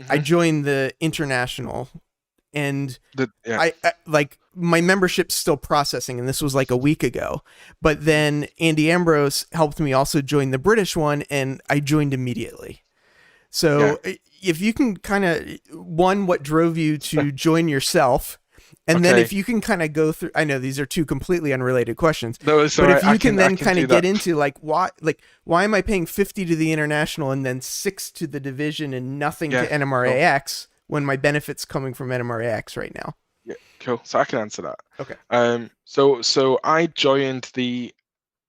I mhm, joined the international, and yeah, I like my membership's still processing, and this was like a week ago. But then Andy Ambrose helped me also join the British one, and I joined immediately. yeah, So if you can kind of one, what drove you to join yourself, and then okay. if you can kind of go through, I know these are two completely unrelated questions, No, it's all but if right. I you can can I then can kind do of get that. into why am I paying 50 to the international and then 6 to the division and nothing to Yeah, cool. NMRA-x when my benefits coming from NMRA-x right now? Yeah, cool. So I can answer that. Okay. So I joined the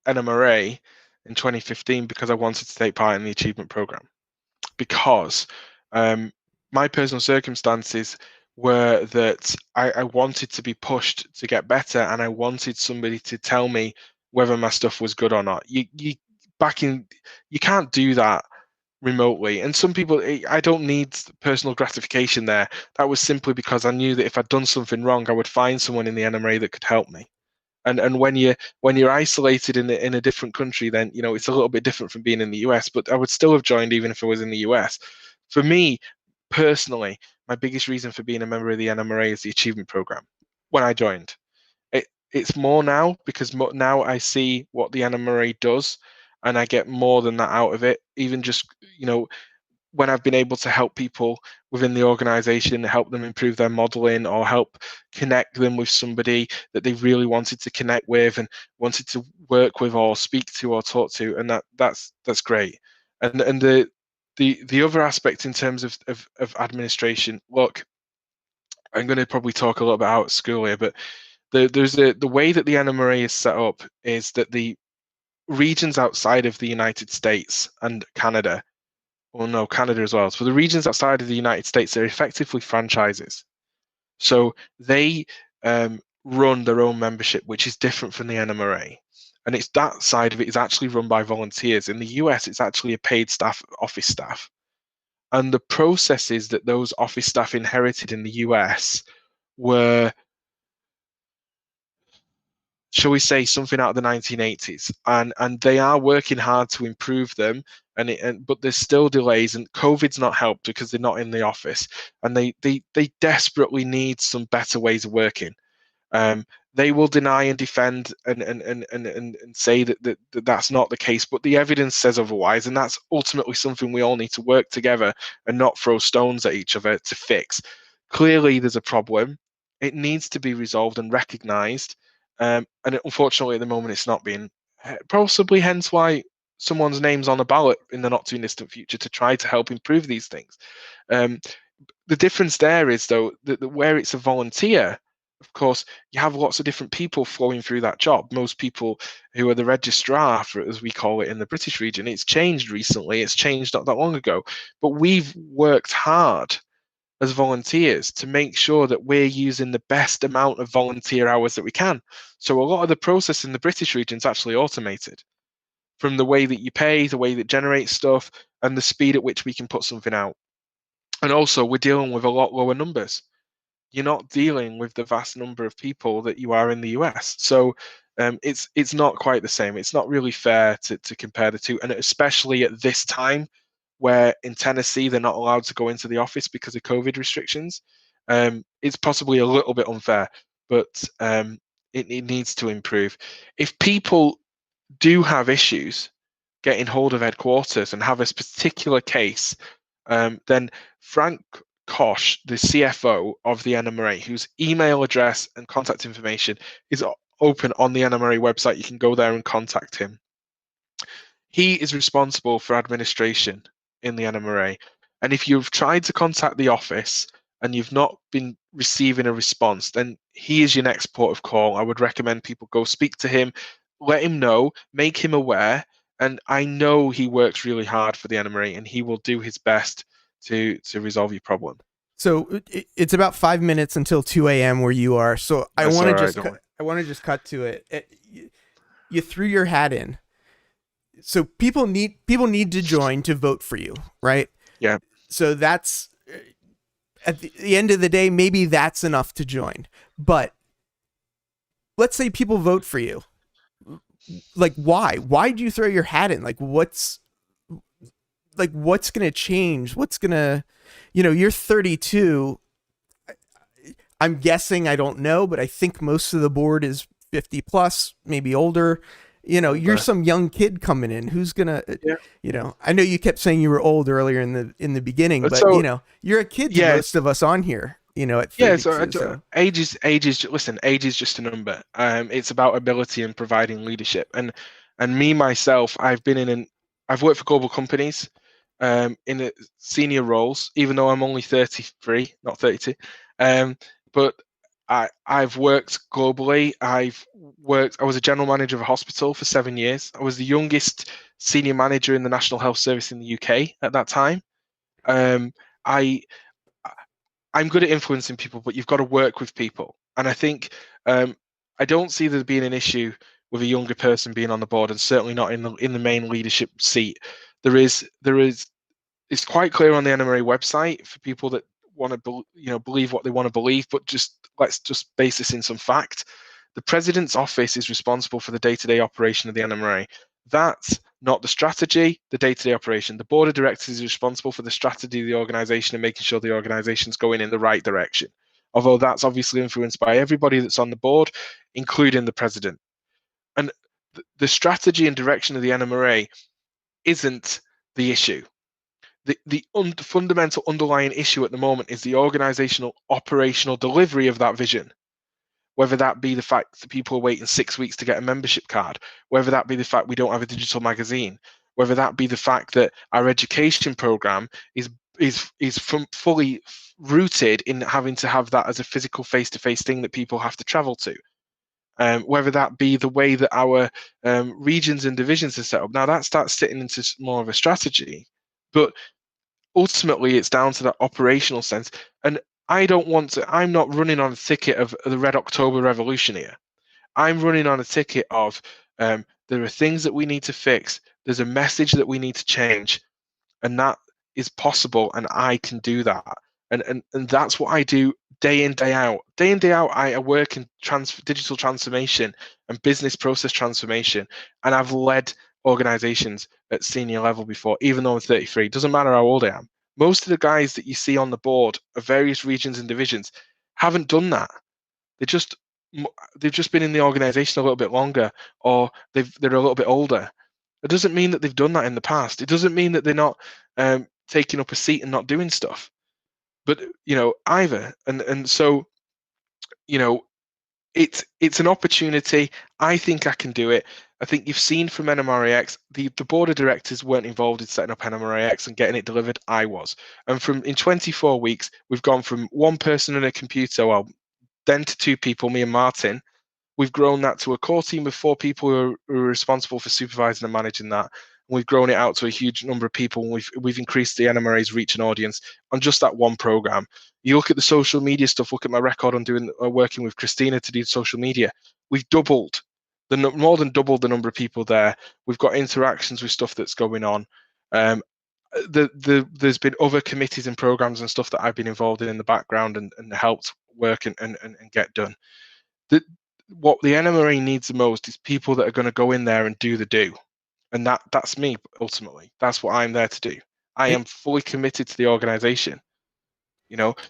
NMRA in 2015 because I wanted to take part in the achievement program. Because um, my personal circumstances were that I wanted to be pushed to get better, and I wanted somebody to tell me whether my stuff was good or not. Back in you can't do that remotely. And some people, I don't need personal gratification there. That was simply because I knew that if I'd done something wrong, I would find someone in the NMRA that could help me. And when you're isolated in a different country, then it's a little bit different from being in the US. But I would still have joined even if I was in the US. For me personally, my biggest reason for being a member of the NMRA is the achievement program. When I joined, it's more now because now I see what the NMRA does, and I get more than that out of it. Even just, when I've been able to help people within the organization, help them improve their modeling, or help connect them with somebody that they really wanted to connect with and wanted to work with or speak to or talk to, and that's great. And the other aspect in terms of administration, look, I'm going to probably talk a little bit out of school here, but the way that the NMRA is set up is that the regions outside of the United States and Canada, well, no, Canada as well. So the regions outside of the United States are effectively franchises. So they run their own membership, which is different from the NMRA. And it's that side of it is actually run by volunteers. In the US, it's actually a paid staff, office staff. And the processes that those office staff inherited in the US were, shall we say, something out of the 1980s, and they are working hard to improve them, but there's still delays, and COVID's not helped because they're not in the office, and they desperately need some better ways of working. They will deny and defend and say that that's not the case, but the evidence says otherwise, and that's ultimately something we all need to work together and not throw stones at each other to fix. Clearly, there's a problem. It needs to be resolved and recognised, and unfortunately, at the moment, it's not being. Possibly, hence why someone's name's on the ballot in the not too distant future to try to help improve these things. The difference there is, though, that where it's a volunteer, of course, you have lots of different people flowing through that job. Most people who are the registrar, as we call it in the British region, it's changed recently. It's changed not that long ago. But we've worked hard as volunteers to make sure that we're using the best amount of volunteer hours that we can. So a lot of the process in the British region is actually automated, from the way that you pay, the way that generates stuff, and the speed at which we can put something out. And also, we're dealing with a lot lower numbers. You're not dealing with the vast number of people that you are in the US. So it's not quite the same. It's not really fair to compare the two, and especially at this time where in Tennessee they're not allowed to go into the office because of COVID restrictions. It's possibly a little bit unfair, but it needs to improve. If people do have issues getting hold of headquarters and have a particular case, then Frank Kosh, the CFO of the NMRA, whose email address and contact information is open on the NMRA website, you can go there and contact him. He is responsible for administration in the NMRA. And if you've tried to contact the office and you've not been receiving a response, then he is your next port of call. I would recommend people go speak to him, let him know, make him aware. And I know he works really hard for the NMRA, and he will do his best to resolve your problem. So it's about 5 minutes until 2 a.m. where you are. So I want to just cut to it. You threw your hat in. So people need to join to vote for you, right? Yeah. So that's at the end of the day, maybe that's enough to join. But let's say people vote for you. Like, why? Why do you throw your hat in? Like, what's going to change? What's going to, you're 32. I'm guessing, I don't know, but I think most of the board is 50 plus, maybe older. You're some young kid coming in who's gonna, I know you kept saying you were old earlier in the beginning, but so, you're a kid to most of us on here. At 32, so age is listen, age is just a number. It's about ability and providing leadership. And me myself, I've worked for global companies, in senior roles, even though I'm only 33, not 32. But I've worked globally. I was a general manager of a hospital for 7 years. I was the youngest senior manager in the National Health Service in the UK at that time. I'm good at influencing people, but you've got to work with people. And I think I don't see there being an issue with a younger person being on the board, and certainly not in the main leadership seat. It's quite clear on the NMRA website for people that want to believe what they want to believe, but let's just base this in some fact. The president's office is responsible for the day-to-day operation of the NMRA. That's not the strategy, the day-to-day operation. The board of directors is responsible for the strategy of the organization and making sure the organization's going in the right direction. although that's obviously influenced by everybody that's on the board, including the president. And the strategy and direction of the NMRA isn't the issue. The fundamental underlying issue at the moment is the organizational operational delivery of that vision. Whether that be the fact that people are waiting 6 weeks to get a membership card, whether that be the fact we don't have a digital magazine, whether that be the fact that our education program is fully rooted in having to have that as a physical face-to-face thing that people have to travel to. Whether that be the way that our regions and divisions are set up. Now that starts sitting into more of a strategy, but ultimately it's down to that operational sense. And I'm not running on a ticket of the Red October Revolution here. I'm running on a ticket of there are things that we need to fix. There's a message that we need to change, and that is possible, and I can do that. And that's what I do day in, day out. Day in, day out, I work in digital transformation and business process transformation, and I've led organizations at senior level before, even though I'm 33. It doesn't matter how old I am. Most of the guys that you see on the board of various regions and divisions haven't done that. They've just been in the organization a little bit longer, or they're a little bit older. It doesn't mean that they've done that in the past. It doesn't mean that they're not taking up a seat and not doing stuff. But either, and so it's an opportunity. I think I can do it. I think you've seen from NMRA-x, the board of directors weren't involved in setting up NMRA-x and getting it delivered. I was. And in 24 weeks, we've gone from one person and a computer, then to two people, me and Martin. We've grown that to a core team of 4 people who are responsible for supervising and managing that. We've grown it out to a huge number of people, and we've increased the NMRA's reach and audience on just that one program. You look at the social media stuff, look at my record on working with Christina to do social media. We've more than doubled the number of people there. We've got interactions with stuff that's going on. There's been other committees and programs and stuff that I've been involved in the background and helped work and get done. What the NMRA needs the most is people that are going to go in there and do the do. And that's me, ultimately. That's what I'm there to do. I am fully committed to the organization,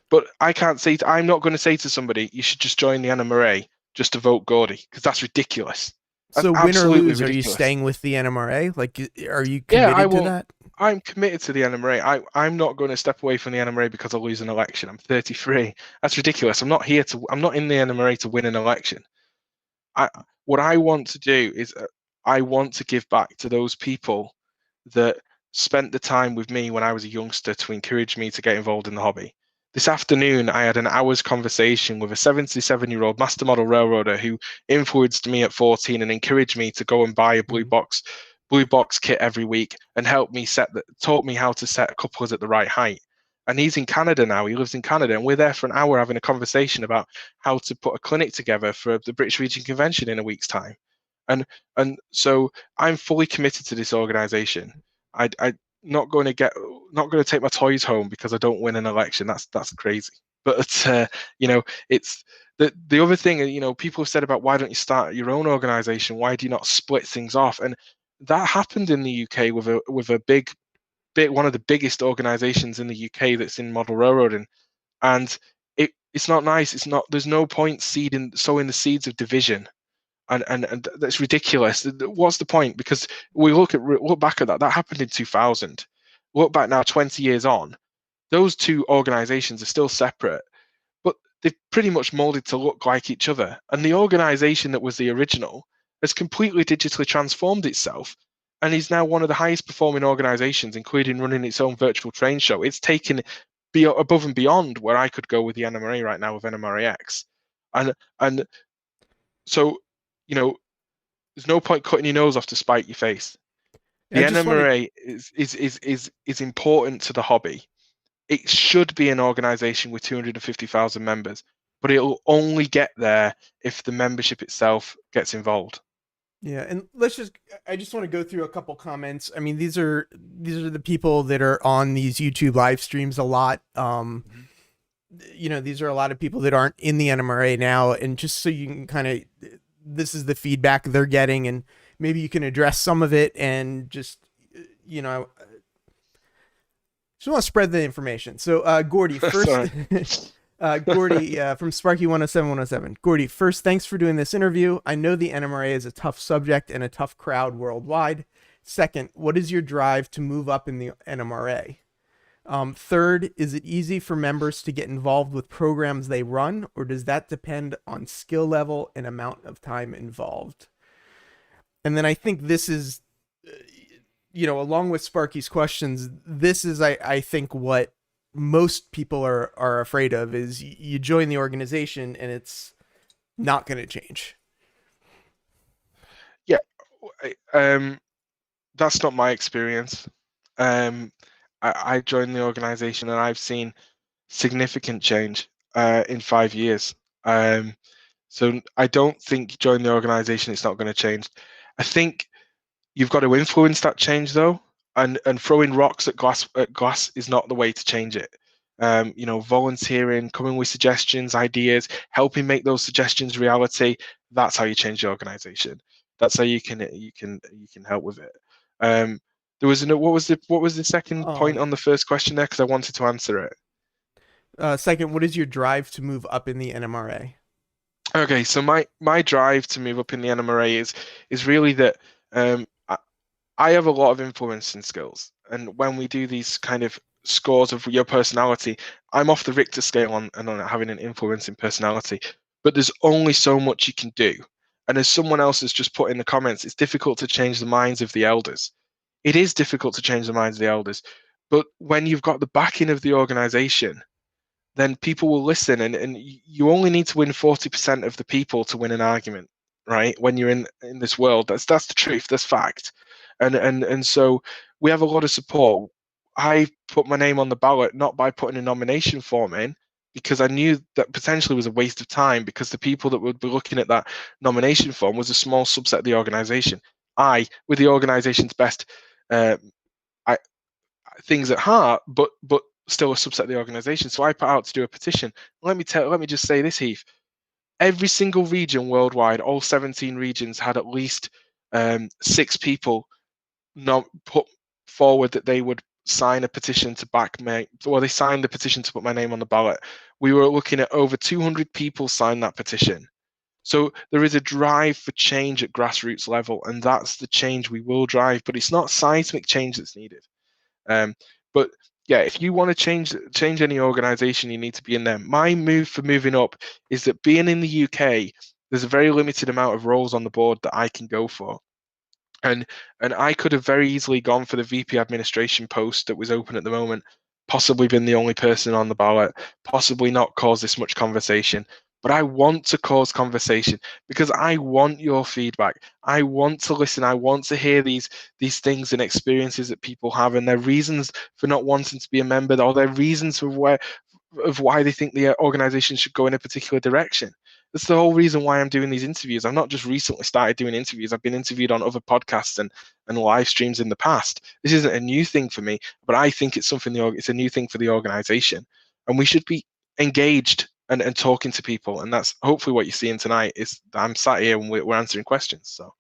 but I can't I'm not going to say to somebody, you should just join the NMRA just to vote Gordy, because that's ridiculous. That's so win or lose, ridiculous. are you staying with the NMRA? Like, are you committed to that? I'm committed to the NMRA. I'm not going to step away from the NMRA because I lose an election. I'm 33. That's ridiculous. I'm not in the NMRA to win an election. What I want to do is I want to give back to those people that spent the time with me when I was a youngster to encourage me to get involved in the hobby. This afternoon, I had an hour's conversation with a 77-year-old master model railroader who influenced me at 14 and encouraged me to go and buy a blue box kit every week and taught me how to set couplers at the right height. And he's in Canada now. He lives in Canada, and we're there for an hour having a conversation about how to put a clinic together for the British Region Convention in a week's time. And so I'm fully committed to this organization. I'm not going to take my toys home because I don't win an election. That's crazy. But it's the other thing. People have said about, why don't you start your own organization? Why do you not split things off? And that happened in the UK with a big one of the biggest organizations in the UK that's in model railroading, and it's not nice. There's no point sowing the seeds of division, and that's ridiculous. What's the point? Because we look back at that happened in 2000. Look back now, 20 years on, those two organizations are still separate, but they've pretty much molded to look like each other. And the organization that was the original has completely digitally transformed itself and is now one of the highest performing organizations, including running its own virtual train show. It's taken above and beyond where I could go with the NMRA right now with NMRA-x. And so, there's no point cutting your nose off to spite your face. The NMRA is important to the hobby. It should be an organization with 250,000 members, but it'll only get there if the membership itself gets involved. Yeah, and I just want to go through a couple comments. I mean, these are the people that are on these YouTube live streams a lot. These are a lot of people that aren't in the NMRA now, and just so you can kind of, this is the feedback they're getting, and maybe you can address some of it, and just want to spread the information. So, Gordy, first, Gordy from Sparky 107. Gordy, first, thanks for doing this interview. I know the NMRA is a tough subject and a tough crowd worldwide. Second, what is your drive to move up in the NMRA? Third, is it easy for members to get involved with programs they run, or does that depend on skill level and amount of time involved? And then I think this is, along with Sparky's questions, this is, I think, what most people are afraid of is you join the organization and it's not going to change. Yeah, that's not my experience. I joined the organization and I've seen significant change in 5 years. So I don't think join the organization, it's not going to change. I think you've got to influence that change though, and throwing rocks at glass is not the way to change it. Volunteering, coming with suggestions, ideas, helping make those suggestions reality. That's how you change the organization. That's how you can help with it. There was what was the second point on the first question there? Because I wanted to answer it. Second, what is your drive to move up in the NMRA? Okay, so my drive to move up in the NMRA is really that I have a lot of influence and skills, and when we do these kind of scores of your personality, I'm off the Richter scale on having an influence in personality. But there's only so much you can do, and as someone else has just put in the comments, it's difficult to change the minds of the elders. It is difficult to change the minds of the elders, but when you've got the backing of the organization, then people will listen, and you only need to win 40% of the people to win an argument, right? When you're in this world, that's the truth, that's fact. And so we have a lot of support. I put my name on the ballot not by putting a nomination form in, because I knew that potentially was a waste of time, because the people that would be looking at that nomination form was a small subset of the organization. I, with the organization's best uh, I, things at heart, but still a subset of the organization. So I put out to do a petition. Let me just say this, Heath. Every single region worldwide, all 17 regions, had at least 6 people not put forward that they would sign a petition to back me. Well, they signed the petition to put my name on the ballot. We were looking at over 200 people sign that petition. So there is a drive for change at grassroots level, and that's the change we will drive. But it's not seismic change that's needed. But yeah, if you want to change any organization, you need to be in there. My move for moving up is that being in the UK, there's a very limited amount of roles on the board that I can go for. And I could have very easily gone for the VP administration post that was open at the moment, possibly been the only person on the ballot, possibly not caused this much conversation. But I want to cause conversation because I want your feedback. I want to listen. I want to hear these things and experiences that people have, and their reasons for not wanting to be a member, or their reasons for why they think the organization should go in a particular direction. That's the whole reason why I'm doing these interviews. I've not just recently started doing interviews. I've been interviewed on other podcasts and live streams in the past. This isn't a new thing for me, but I think it's it's a new thing for the organization, and we should be engaged and talking to people. And that's hopefully what you're seeing tonight is that I'm sat here and we're answering questions. So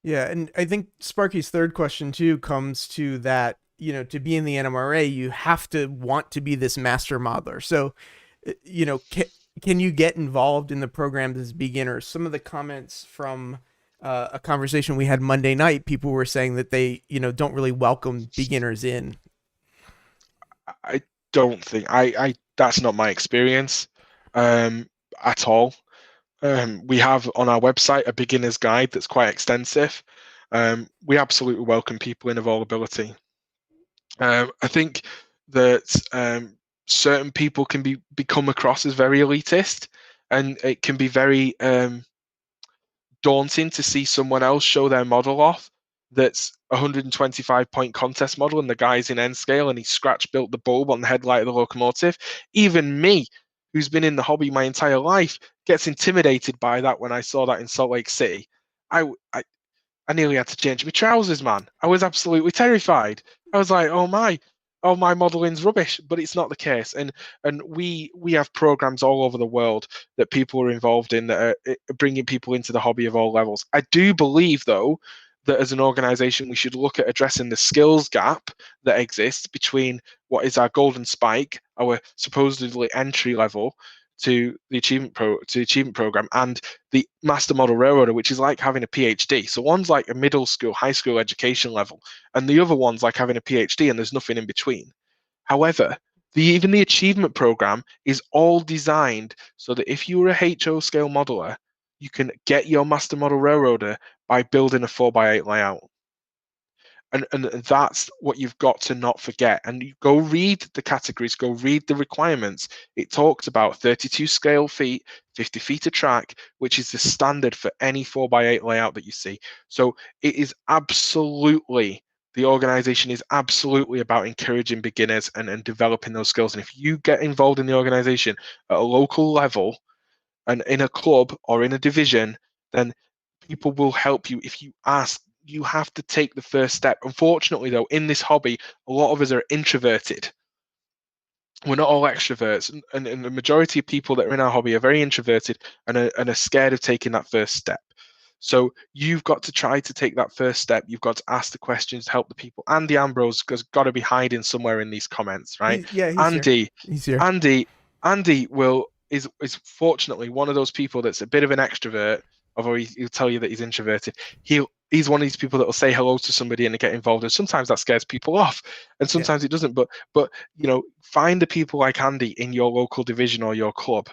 Yeah, and I think Sparky's third question too comes to that, to be in the NMRA, you have to want to be this master modeler. So, can you get involved in the programs as beginners? Some of the comments from a conversation we had Monday night, people were saying that they, don't really welcome beginners in. I don't think I that's not my experience at all. We have on our website a beginner's guide that's quite extensive. We absolutely welcome people in of all ability. I think that certain people can become across as very elitist, and it can be very daunting to see someone else show their model off that's a 125 point contest model, and the guy's in N scale and he scratch built the bulb on the headlight of the locomotive. Even me, who's been in the hobby my entire life, gets intimidated by that. When I saw that in Salt Lake City, I nearly had to change my trousers, man. I was absolutely terrified. I was like, oh my modeling's rubbish, but it's not the case. And we have programs all over the world that people are involved in that are bringing people into the hobby of all levels. I do believe, though, that as an organization, we should look at addressing the skills gap that exists between what is our golden spike, our supposedly entry level, to the achievement program and the master model railroader, which is like having a PhD. So one's like a middle school, high school education level, and the other one's like having a PhD, and there's nothing in between. However, even the achievement program is all designed so that if you were a HO scale modeler, you can get your master model railroader by building a 4x8 layout. And that's what you've got to not forget. And you go read the categories, go read the requirements. It talks about 32 scale feet, 50 feet of track, which is the standard for any 4x8 layout that you see. So it is absolutely, the organization is absolutely about encouraging beginners and developing those skills. And if you get involved in the organization at a local level and in a club or in a division, then people will help you if you ask. You have to take the first step. Unfortunately, though, in this hobby, a lot of us are introverted. We're not all extroverts, and the majority of people that are in our hobby are very introverted and are scared of taking that first step. So you've got to try to take that first step. You've got to ask the questions, help the people. Andy Ambrose has got to be hiding somewhere in these comments, right? He's Andy, here. He's here. Andy is fortunately one of those people that's a bit of an extrovert, although he'll tell you that he's introverted. He's one of these people that will say hello to somebody and get involved, and sometimes that scares people off, and sometimes it doesn't. But find the people like Andy in your local division or your club,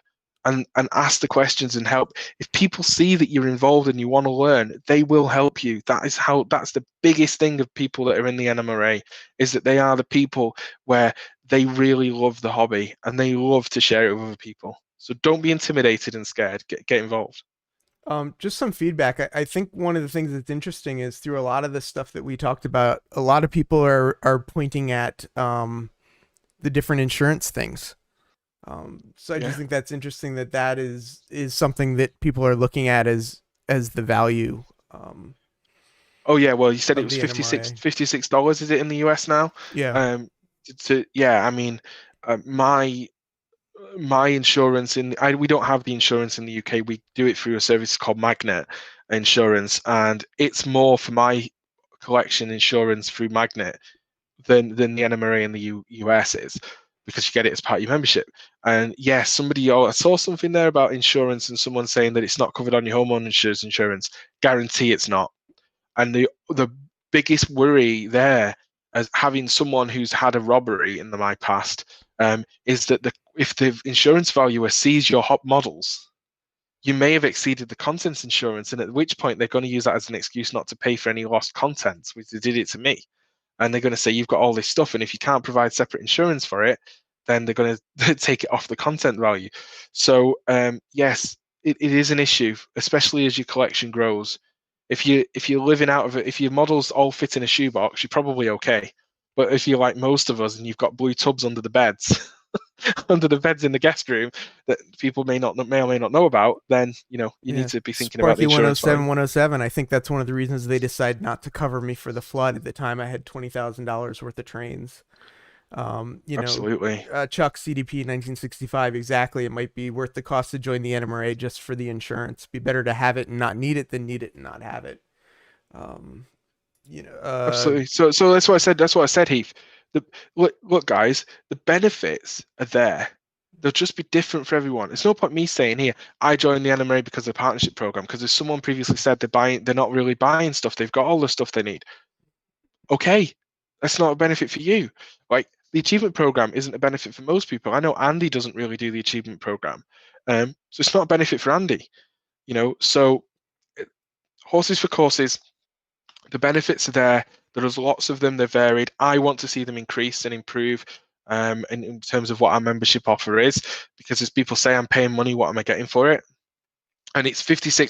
and ask the questions and help. If people see that you're involved and you want to learn, they will help you. That's the biggest thing of people that are in the NMRA, is that they are the people where they really love the hobby and they love to share it with other people. So don't be intimidated and scared. Get involved. Just some feedback. I think one of the things that's interesting is through a lot of the stuff that we talked about, a lot of people are pointing at the different insurance things. So I just think that's interesting that is something that people are looking at as the value. Oh yeah, well you said it Of was the $56, is it in the US now? Yeah. I mean, my insurance we don't have the insurance in the UK. We do it through a service called Magnet Insurance, and it's more for my collection insurance through Magnet than the NMRA in the US is, because you get it as part of your membership. And yes, I saw something there about insurance and someone saying that it's not covered on your homeowner's insurance. Guarantee it's not. And the biggest worry there, as having someone who's had a robbery in my past, is that if the insurance valuer sees your hop models, you may have exceeded the contents insurance, and at which point they're going to use that as an excuse not to pay for any lost contents, which they did it to me. And they're going to say, you've got all this stuff, and if you can't provide separate insurance for it, then they're going to take it off the content value. So yes, it is an issue, especially as your collection grows. If you're living out of it, if your models all fit in a shoebox, you're probably okay. But if you're like most of us and you've got blue tubs under the beds, under the beds in the guest room that people may or may not know about, then you need to be thinking about the Sparky insurance value. 107. I think that's one of the reasons they decided not to cover me for the flood. At the time, I had $20,000 worth of trains. Absolutely. Chuck CDP 1965. Exactly. It might be worth the cost to join the NMRA just for the insurance. Be better to have it and not need it than need it and not have it. Absolutely. So that's what I said. That's what I said, Heath. Look, guys, the benefits are there. They'll just be different for everyone. It's no point me saying here, I joined the NMRA because of the partnership program, because as someone previously said, they're not really buying stuff. They've got all the stuff they need. Okay, that's not a benefit for you. Like, the achievement program isn't a benefit for most people. I know Andy doesn't really do the achievement program. So it's not a benefit for Andy. So horses for courses, the benefits are there. There's lots of them. They're varied. I want to see them increase and improve in terms of what our membership offer is, because as people say, I'm paying money, what am I getting for it? And it's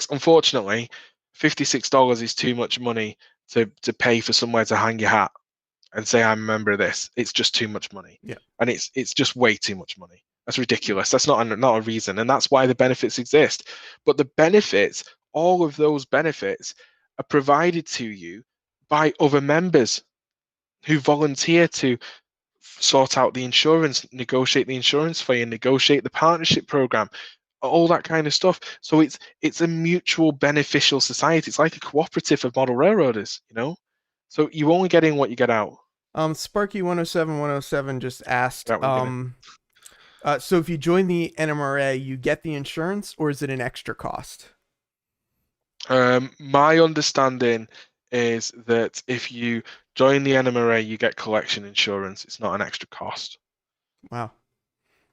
unfortunately, $56 is too much money to pay for somewhere to hang your hat and say, I'm a member of this. It's just too much money. Yeah. And it's just way too much money. That's ridiculous. That's not a reason. And that's why the benefits exist. But the benefits, all of those benefits, are provided to you by other members who volunteer to sort out the insurance, negotiate the insurance for you, negotiate the partnership program, all that kind of stuff. So it's a mutual beneficial society. It's like a cooperative of model railroaders, So you only get in what you get out. Sparky 107 just asked, So if you join the NMRA, you get the insurance, or is it an extra cost? My understanding is that if you join the NMRA, you get collection insurance. It's not an extra cost, Wow.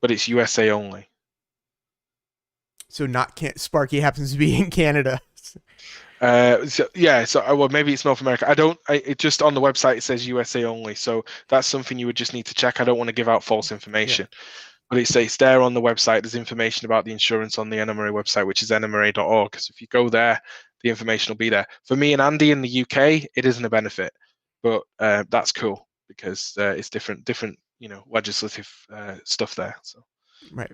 but it's USA only. So not Sparky happens to be in Canada. Well, maybe it's North America. It just on the website it says USA only, so that's something you would just need to check. I don't want to give out false Yeah. information, but it's there on the website. There's information about the insurance on the NMRA website, which is nmra.org. So if you go there, the information will be there. For me and Andy in the UK, it isn't a benefit, but that's cool because it's different, legislative stuff there. So. Right.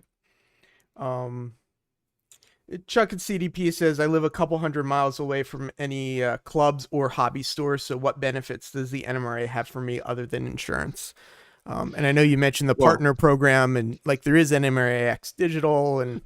Um, Chuck at CDP says, I live a couple hundred miles away from any clubs or hobby stores. So, what benefits does the NMRA have for me other than insurance? And I know you mentioned the Well, partner program, and like there is NMRA-x digital, and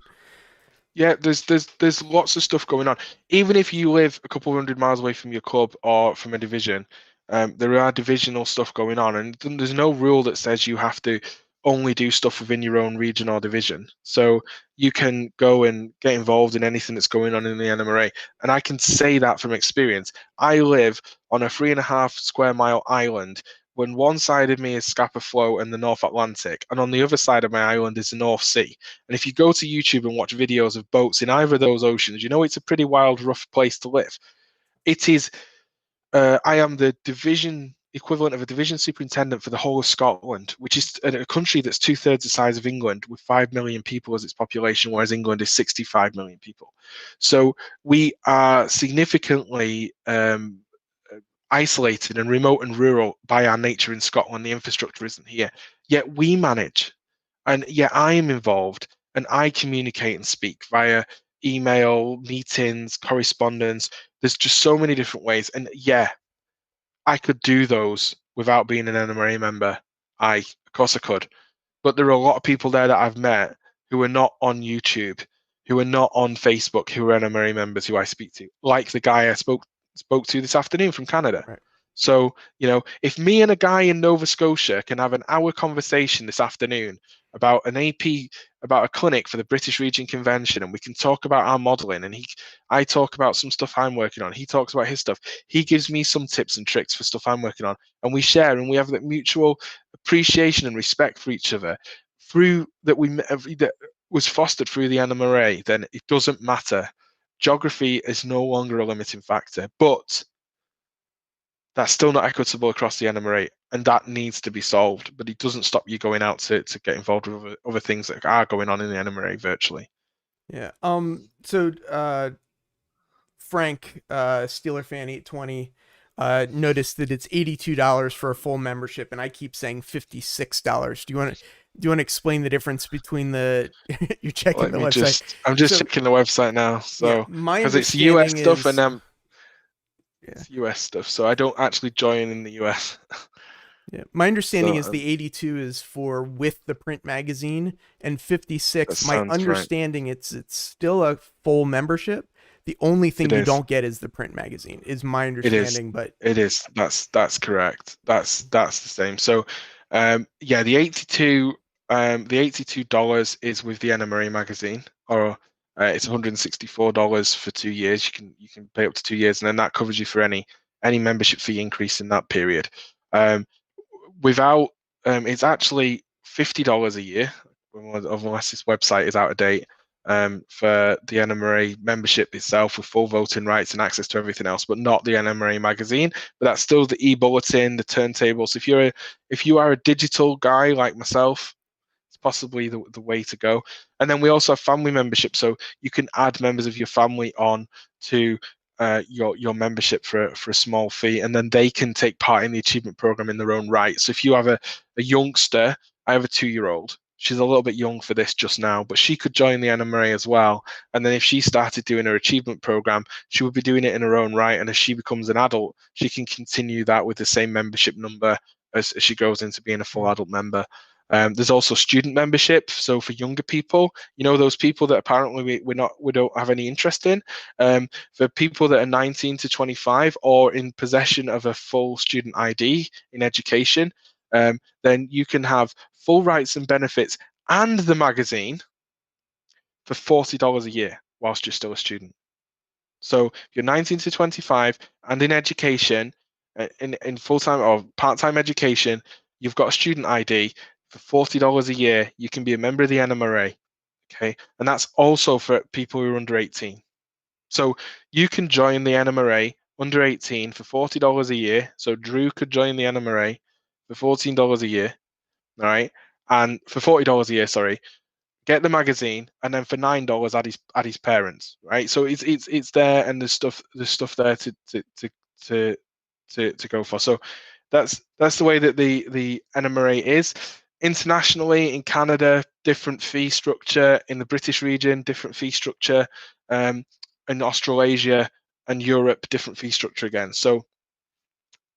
yeah, there's lots of stuff going on. Even if you live a couple hundred miles away from your club or from a division, there are divisional stuff going on, and there's no rule that says you have to only do stuff within your own region or division. So you can go and get involved in anything that's going on in the NMRA. And I can say that from experience. I live on a 3.5 square mile island when one side of me is Scapa Flow and the North Atlantic, and on the other side of my island is the North Sea. And if you go to YouTube and watch videos of boats in either of those oceans, you know it's a pretty wild, rough place to live. It is. I am the division equivalent of a division superintendent for the whole of Scotland, which is a country that's 2/3 the size of England, with 5 million people as its population, whereas England is 65 million people. So we are significantly isolated and remote and rural by our nature in Scotland. The infrastructure isn't here. Yet we manage, and yet I am involved, and I communicate and speak via email, meetings, correspondence. There's just so many different ways. And yeah, I could do those without being an NMRA member. Of course I could. But there are a lot of people there that I've met who are not on YouTube, who are not on Facebook, who are NMRA members who I speak to, like the guy I spoke to this afternoon from Canada. right. So, if me and a guy in Nova Scotia can have an hour conversation this afternoon about an AP, about a clinic for the British Region Convention, and we can talk about our modeling, and I talk about some stuff I'm working on, he talks about his stuff, he gives me some tips and tricks for stuff I'm working on, and we share, and we have that mutual appreciation and respect for each other through that was fostered through the NMRA, then it doesn't matter. Geography is no longer a limiting factor, but that's still not equitable across the NMRA, and that needs to be solved. But it doesn't stop you going out to get involved with other things that are going on in the NMRA virtually. Yeah. So Frank, Steeler fan 820, noticed that it's $82 for a full membership, and I keep saying $56. Do you want to explain the difference between the you're checking Let the me website? I'm just So checking the website now. yeah, So my because it's US understanding stuff and is yeah, it's US stuff, so I don't actually join in the US. yeah. My understanding So is the 82 is for with the print magazine, and that 56. My sounds right. understanding it's still a full membership. The only thing It you is. don't get is the print magazine, is my It is. understanding. But It is. That's correct. That's the same. So, yeah, the $82 is with the NMRA magazine, or it's $164 for 2 years. You can pay up to 2 years, and then that covers you for any membership fee increase in that period. Um, without It's actually $50 a year, unless this website is out of date, for the NMRA membership itself, with full voting rights and access to everything else, but not the NMRA magazine. But that's still the e-bulletin, the turntables. If you are a digital guy like myself, it's possibly the way to go. And then we also have family membership, so you can add members of your family on to your membership for a small fee, and then they can take part in the achievement program in their own right. So if you have a youngster, I have a 2-year-old. She's a little bit young for this just now, but she could join the NMRA as well. And then if she started doing her achievement program, she would be doing it in her own right. And as she becomes an adult, she can continue that with the same membership number as she goes into being a full adult member. There's also student membership. So for younger people, those people that apparently we don't have any interest in, for people that are 19 to 25 or in possession of a full student ID in education, then you can have full rights and benefits and the magazine for $40 a year whilst you're still a student. So if you're 19 to 25 and in education, in full-time or part-time education, you've got a student ID for $40 a year, you can be a member of the NMRA. Okay. And that's also for people who are under 18. So you can join the NMRA under 18 for $40 a year. So Drew could join the NMRA for $14 a year. All right. And for $40 a year, sorry, get the magazine, and then for $9 add his parents, right? So it's there, and there's stuff there to to go for. So that's the way that the NMRA is. Internationally, in Canada, different fee structure. In the British region, different fee structure. In Australasia and Europe, different fee structure again. So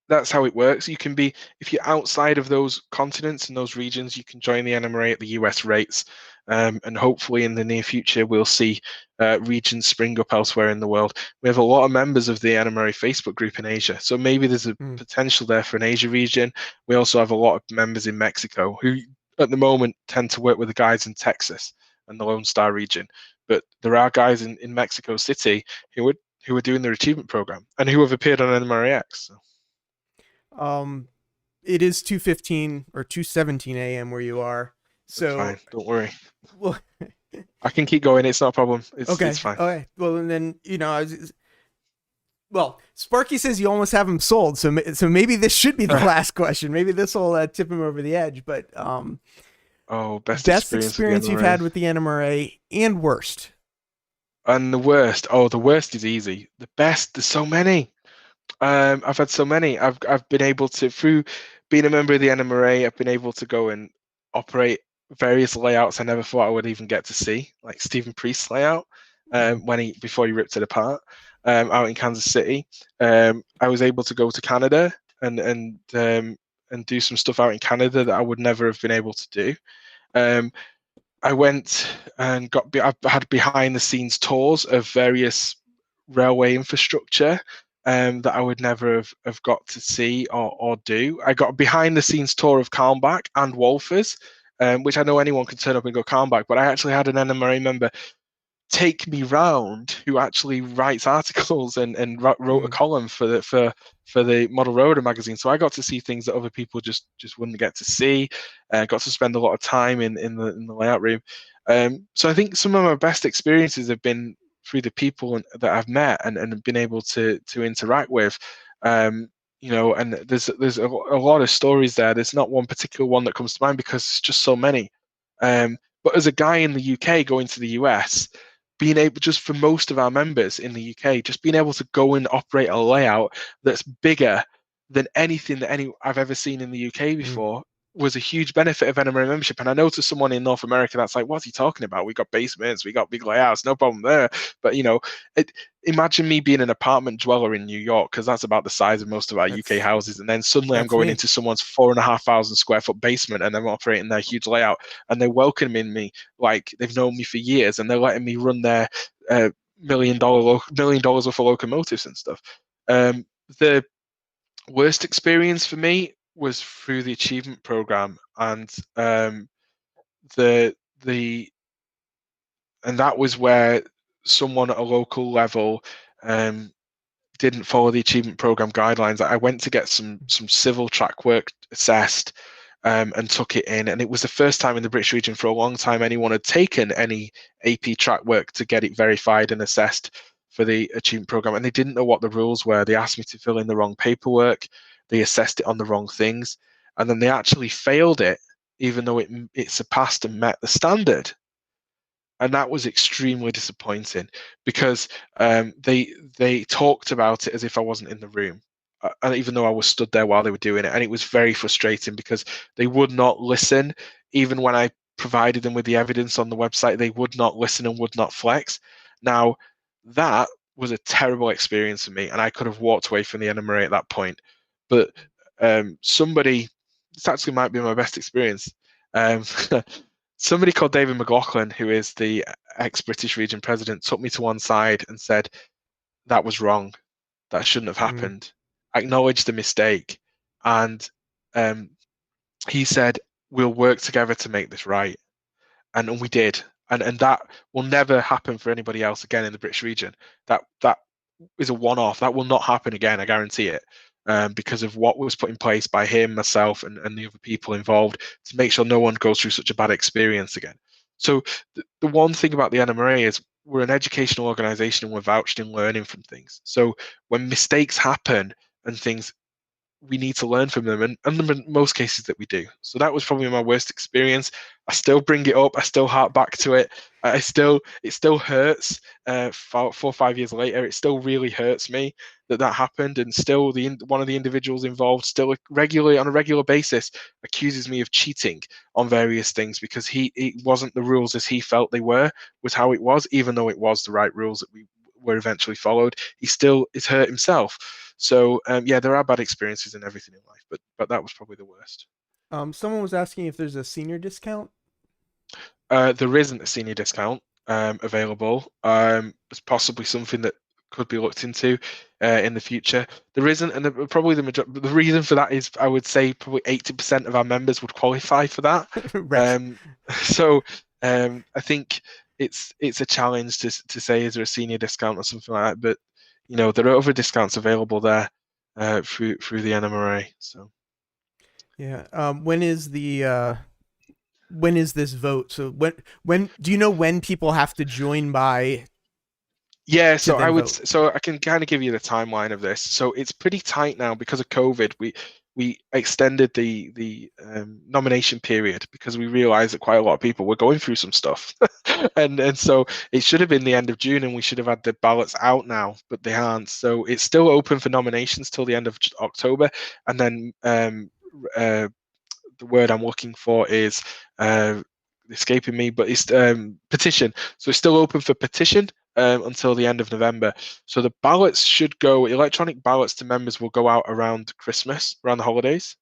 that's how it works. You can be, if you're outside of those continents and those regions, you can join the NMRA at the US rates. And hopefully in the near future, we'll see regions spring up elsewhere in the world. We have a lot of members of the NMRA Facebook group in Asia. So maybe there's a potential there for an Asia region. We also have a lot of members in Mexico who at the moment tend to work with the guys in Texas and the Lone Star region. But there are guys in Mexico City who are doing their achievement program and who have appeared on NMRA-x. So. It is 2:15 or 2:17 a.m. where you are. That's So, fine. Don't worry. well, I can keep going. It's not a problem. okay, It's fine. okay. Well, and then well, Sparky says you almost have him sold, so maybe this should be the last question. Maybe this will tip him over the edge. But Best experience you've had with the NMRA and worst. And the worst. Oh, the worst is easy. The best. There's so many. I've had so many. I've been able to, through being a member of the NMRA, I've been able to go and operate various layouts I never thought I would even get to see, like Stephen Priest's layout, before he ripped it apart, out in Kansas City. I was able to go to Canada and do some stuff out in Canada that I would never have been able to do. I went and I had behind the scenes tours of various railway infrastructure that I would never have got to see or do. I got a behind the scenes tour of Calmbach and Wolfers, which I know anyone can turn up and go Calmbach, but I actually had an NMRA member take me round who actually writes articles and wrote a column for the Model Roader magazine. So I got to see things that other people just wouldn't get to see. Got to spend a lot of time in the layout room. So I think some of my best experiences have been through the people that I've met and been able to interact with. And there's a lot of stories there. There's not one particular one that comes to mind because it's just so many. But as a guy in the UK going to the US, being able, just for most of our members in the UK, just being able to go and operate a layout that's bigger than anything that I've ever seen in the UK before was a huge benefit of NMRA membership. And I know to someone in North America that's like, what's he talking about? We got basements, we got big layouts, no problem there. But imagine me being an apartment dweller in New York, because that's about the size of most of our UK houses, and then suddenly I'm going into someone's 4,500 square foot basement and I'm operating their huge layout, and they're welcoming me like they've known me for years, and they're letting me run their $1 million worth of locomotives and stuff. The worst experience for me was through the achievement program, and the and that was where someone at a local level didn't follow the achievement program guidelines. I went to get some civil track work assessed and took it in, and it was the first time in the British region for a long time anyone had taken any AP track work to get it verified and assessed for the achievement program, and they didn't know what the rules were. They asked me to fill in the wrong paperwork, they assessed it on the wrong things, and then they actually failed it even though it surpassed and met the standard. And that was extremely disappointing because they talked about it as if I wasn't in the room, and even though I was stood there while they were doing it, and it was very frustrating because they would not listen. Even when I provided them with the evidence on the website, they would not listen and would not flex. Now, that was a terrible experience for me, and I could have walked away from the NMRA at that point. But this actually might be my best experience. Somebody called David McLaughlin, who is the ex-British region president, took me to one side and said, that was wrong. That shouldn't have happened. Acknowledged the mistake. And he said, we'll work together to make this right. and we did, and that will never happen for anybody else again in the British region. That is a one-off. That will not happen again. I guarantee it. Because of what was put in place by him, myself, and the other people involved to make sure no one goes through such a bad experience again. So the one thing about the NMRA is we're an educational organization and we're vouched in learning from things. So when mistakes happen and things, we need to learn from them, and in most cases that we do. So that was probably my worst experience. I still bring it up. I still hark back to it. It still hurts. 4 or 5 years later, it still really hurts me that happened, and still one of the individuals involved still regularly on a regular basis accuses me of cheating on various things because it wasn't the rules as he felt they were, was how it was, even though it was the right rules that we were eventually followed. He still is hurt himself. So yeah, there are bad experiences in everything in life, but that was probably the worst. Someone was asking if there's a senior discount. There isn't a senior discount available. It's possibly something that could be looked into in the future. There isn't, and probably the reason for that is I would say probably 80% of our members would qualify for that. Right. So I think it's a challenge to say is there a senior discount or something like that, but there are other discounts available there through the NMRA. So Yeah. When is this vote? So when do you know when people have to join by yeah, to then vote? so I can kind of give you the timeline of this. So it's pretty tight now because of COVID. We extended the nomination period because we realized that quite a lot of people were going through some stuff, and so it should have been the end of June, and we should have had the ballots out now, but they aren't. So it's still open for nominations till the end of October, and then the word I'm looking for is escaping me, but it's petition. So it's still open for petition until the end of November. So the ballots should go, electronic ballots to members will go out around Christmas, around the holidays,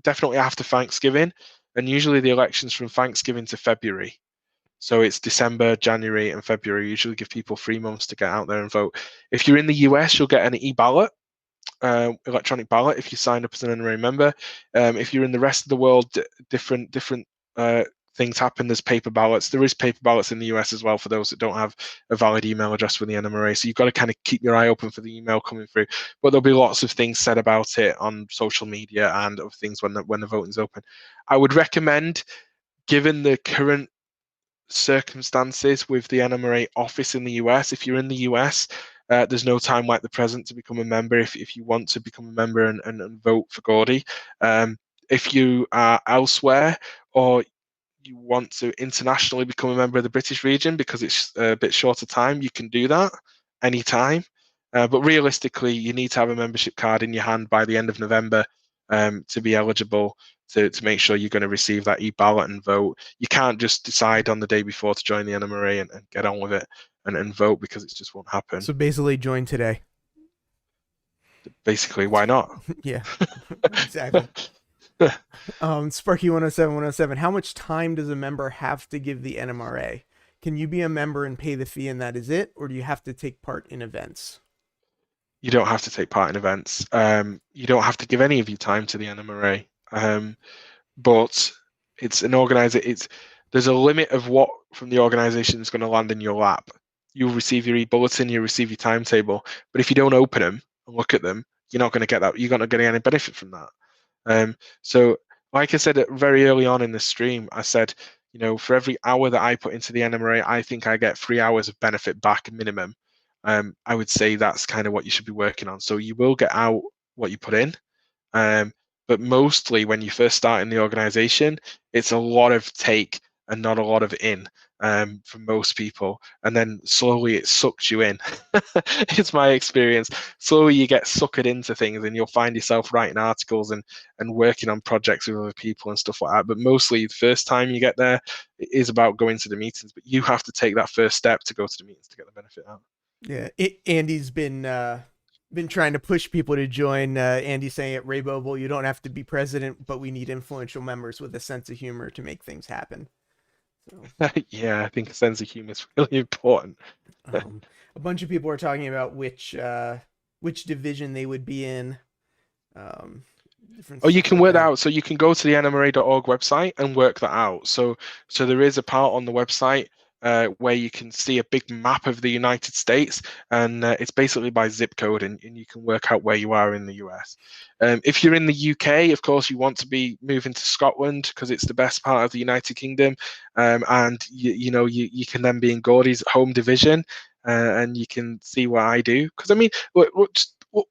definitely after Thanksgiving. And usually the elections from Thanksgiving to February. So it's December, January, and February. Usually give people 3 months to get out there and vote. If you're in the US, you'll get an e-ballot, electronic ballot if you sign up as an NRA member. If you're in the rest of the world, different things happen. There's paper ballots. There is paper ballots in the US as well for those that don't have a valid email address with the NMRA. So you've got to kind of keep your eye open for the email coming through. But there'll be lots of things said about it on social media and other things when the voting's open. I would recommend, given the current circumstances with the NMRA office in the US. If you're in the US, there's no time like the present to become a member if you want to become a member and vote for Gordy. If you are elsewhere or you want to internationally become a member of the British region because it's a bit shorter time, you can do that anytime. But realistically, you need to have a membership card in your hand by the end of November to be eligible to make sure you're going to receive that e-ballot and vote. You can't just decide on the day before to join the NMRA and get on with it and vote because it just won't happen. So basically, join today. Basically, why not? Yeah, exactly. Sparky 107. How much time does a member have to give the NMRA? Can you be a member and pay the fee and that is it, or do you have to take part in events? You don't have to take part in events. You don't have to give any of your time to the NMRA. But it's an organizer. There's a limit of what from the organization is going to land in your lap. You'll receive your e-bulletin, you'll receive your timetable, but if you don't open them and look at them, you're not going to get that. You're not going to get any benefit from that. So, like I said very early on in the stream, I said, for every hour that I put into the NMRA, I think I get 3 hours of benefit back minimum. I would say that's kind of what you should be working on. So you will get out what you put in. But mostly when you first start in the organization, it's a lot of take and not a lot of in for most people. And then slowly it sucks you in. It's my experience. Slowly you get suckered into things and you'll find yourself writing articles and working on projects with other people and stuff like that. But mostly the first time you get there, it is about going to the meetings. But you have to take that first step to go to the meetings to get the benefit out. Yeah, Andy's been trying to push people to join. Andy's saying at Ray Boble, you don't have to be president, but we need influential members with a sense of humor to make things happen. So, Yeah, I think a sense of humor is really important. a bunch of people are talking about which division they would be in. different Oh, you stuff can like work that that. out. So you can go to the NMRA.org website and work that out. So there is a part on the website where you can see a big map of the United States, and it's basically by zip code, and you can work out where you are in the US. If you're in the UK, of course, you want to be moving to Scotland because it's the best part of the United Kingdom, and you can then be in Gordy's home division, and you can see what I do. Because I mean,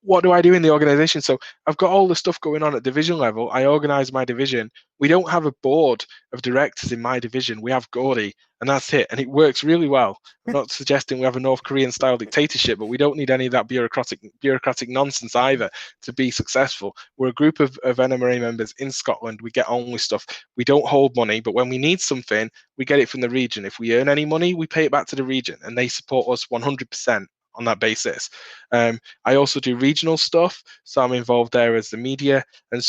what do I do in the organization? So I've got all the stuff going on at division level. I organize my division. We don't have a board of directors in my division. We have Gordy, and that's it. And it works really well. I'm not suggesting we have a North Korean style dictatorship, but we don't need any of that bureaucratic nonsense either to be successful. We're a group of NMRA members in Scotland. We get on with stuff. We don't hold money, but when we need something, we get it from the region. If we earn any money, we pay it back to the region, and they support us 100% on that basis. I also do regional stuff, so I'm involved there as the media and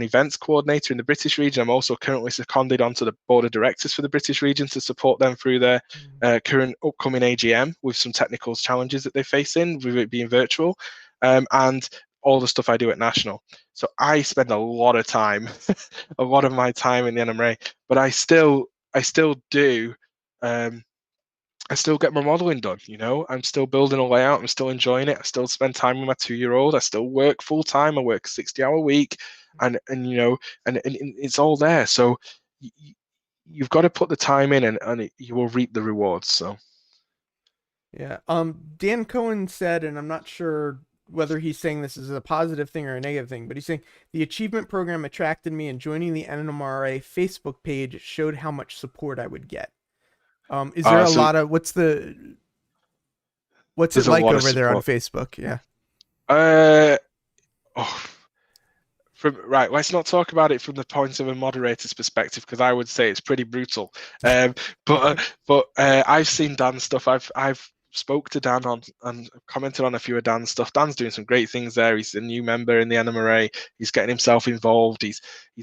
events coordinator in the British region. I'm also currently seconded onto the board of directors for the British region to support them through their current upcoming AGM with some technical challenges that they're facing with it being virtual, and all the stuff I do at national. So I spend a lot of time, a lot of my time in the NMRA, but I still do. I still get my modeling done, I'm still building a layout, I'm still enjoying it. I still spend time with my 2-year-old. I still work full time. I work a 60-hour week, and it's all there. So you've got to put the time in, and you will reap the rewards. So Yeah. Dan Cohen said, and I'm not sure whether he's saying this is a positive thing or a negative thing, but he's saying the achievement program attracted me, and joining the NMRA Facebook page showed how much support I would get. Is there a so lot of what's it there's a like lot of over there on support. Facebook? Yeah. Uh, oh, right, let's not talk about it from the point of a moderator's perspective because I would say it's pretty brutal. Um, but I've seen Dan's stuff. I've spoke to Dan on and commented on a few of Dan's stuff. Dan's doing some great things there. He's a new member in the NMRA. He's getting himself involved. He's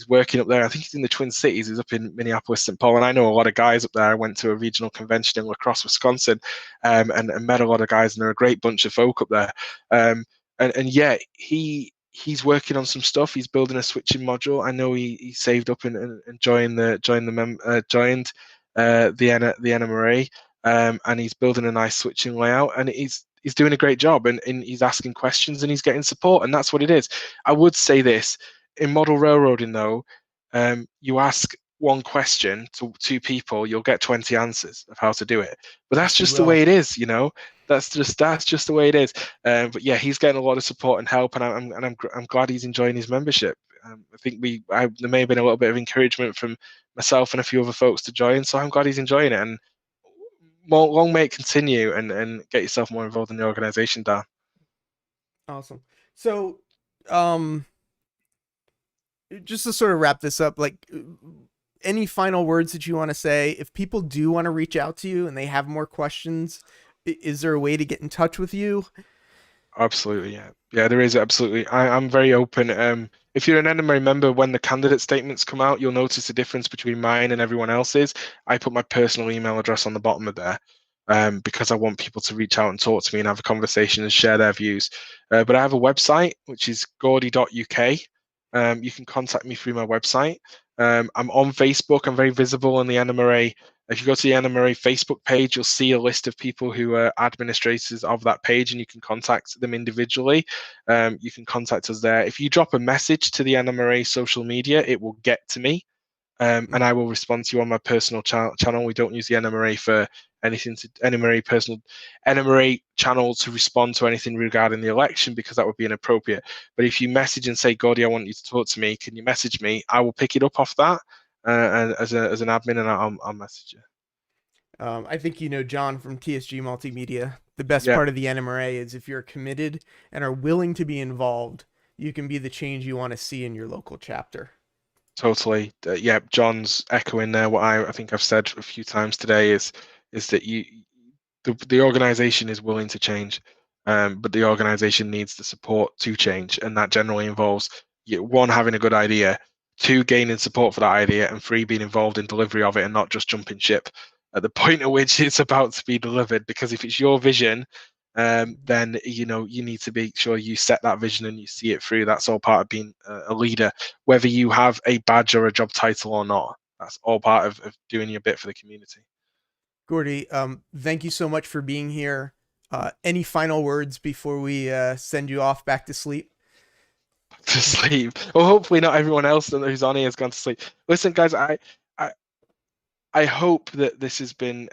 working up there. I think he's in the Twin Cities. He's up in Minneapolis, St. Paul, and I know a lot of guys up there. I went to a regional convention in La Crosse, Wisconsin, and met a lot of guys, and they're a great bunch of folk up there. And yeah, he's working on some stuff. He's building a switching module. I know he saved up and joined the NMRA, and he's building a nice switching layout, and he's doing a great job, and he's asking questions, and he's getting support, and that's what it is. I would say this in model railroading though, you ask one question to two people, you'll get 20 answers of how to do it. But that's Yes, you just the will. way it is, That's just the way it is. But yeah, he's getting a lot of support and help, and I'm glad he's enjoying his membership. I think there may have been a little bit of encouragement from myself and a few other folks to join, so I'm glad he's enjoying it. And long may it continue, and get yourself more involved in the organization, Dan. Awesome. So, um, just to sort of wrap this up, like any final words that you want to say? If people do want to reach out to you and they have more questions, is there a way to get in touch with you? Absolutely, yeah. Yeah, there is absolutely. I'm very open. If you're an NMRA member, when the candidate statements come out, you'll notice the difference between mine and everyone else's. I put my personal email address on the bottom of there, because I want people to reach out and talk to me and have a conversation and share their views. But I have a website, which is gordy.uk. You can contact me through my website. I'm on Facebook. I'm very visible on the NMRA. If you go to the NMRA Facebook page, you'll see a list of people who are administrators of that page, and you can contact them individually. You can contact us there. If you drop a message to the NMRA social media, it will get to me, and I will respond to you on my personal channel. We don't use the NMRA for anything to NMRA channel to respond to anything regarding the election, because that would be inappropriate. But if you message and say, Gordy, I want you to talk to me, can you message me? I will pick it up off that, and as an admin, and I'll message you. I think you know John from TSG Multimedia. The best Yeah, part of the NMRA is if you're committed and are willing to be involved, you can be the change you want to see in your local chapter. totally. Yeah, John's echoing there what I think I've said a few times today is that the organization is willing to change, but the organization needs the support to change, and that generally involves one, having a good idea, two, gaining support for that idea, and three, being involved in delivery of it and not just jumping ship at the point at which it's about to be delivered. Because if it's your vision then you need to be sure you set that vision and you see it through. That's all part of being a leader, whether you have a badge or a job title or not. That's all part of doing your bit for the community. Gordy, thank you so much for being here. Any final words before we send you off back to sleep? To sleep. Well, hopefully not everyone else who's on here has gone to sleep. Listen, guys, I, I hope that this has been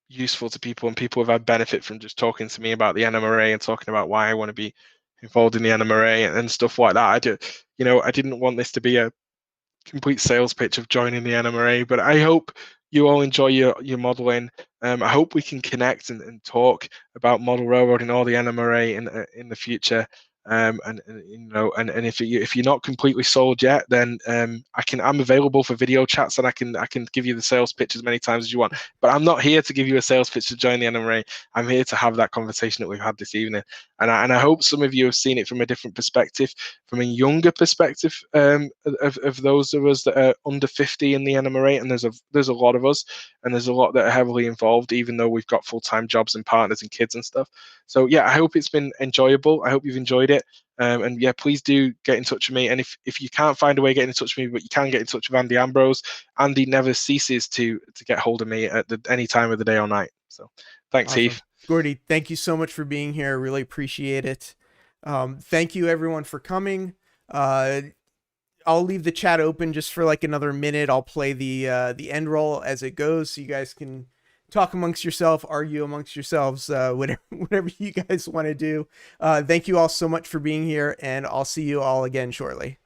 useful to people and people have had benefit from just talking to me about the NMRA and talking about why I want to be involved in the NMRA and stuff like that. I didn't want this to be a complete sales pitch of joining the NMRA, but I hope you all enjoy your modeling. I hope we can connect and talk about model railroading or the NMRA in the future. And if you're not completely sold yet, then I'm available for video chats and I can give you the sales pitch as many times as you want. But I'm not here to give you a sales pitch to join the NMRA. I'm here to have that conversation that we've had this evening, and I hope some of you have seen it from a different perspective, from a younger perspective of those of us that are under 50 in the NMRA, and there's a lot of us, and there's a lot that are heavily involved, even though we've got full-time jobs and partners and kids and stuff. So yeah, I hope it's been enjoyable. I hope you've enjoyed it. And yeah, please do get in touch with me. And if you can't find a way of getting in touch with me, but you can get in touch with Andy Ambrose, Andy never ceases to get hold of me at any time of the day or night. So thanks, Awesome. Heath. Gordy, thank you so much for being here. I really appreciate it. Thank you everyone for coming. I'll leave the chat open just for like another minute. I'll play the end roll as it goes, so you guys can talk amongst yourself, argue amongst yourselves, whatever you guys want to do. Thank you all so much for being here, and I'll see you all again shortly.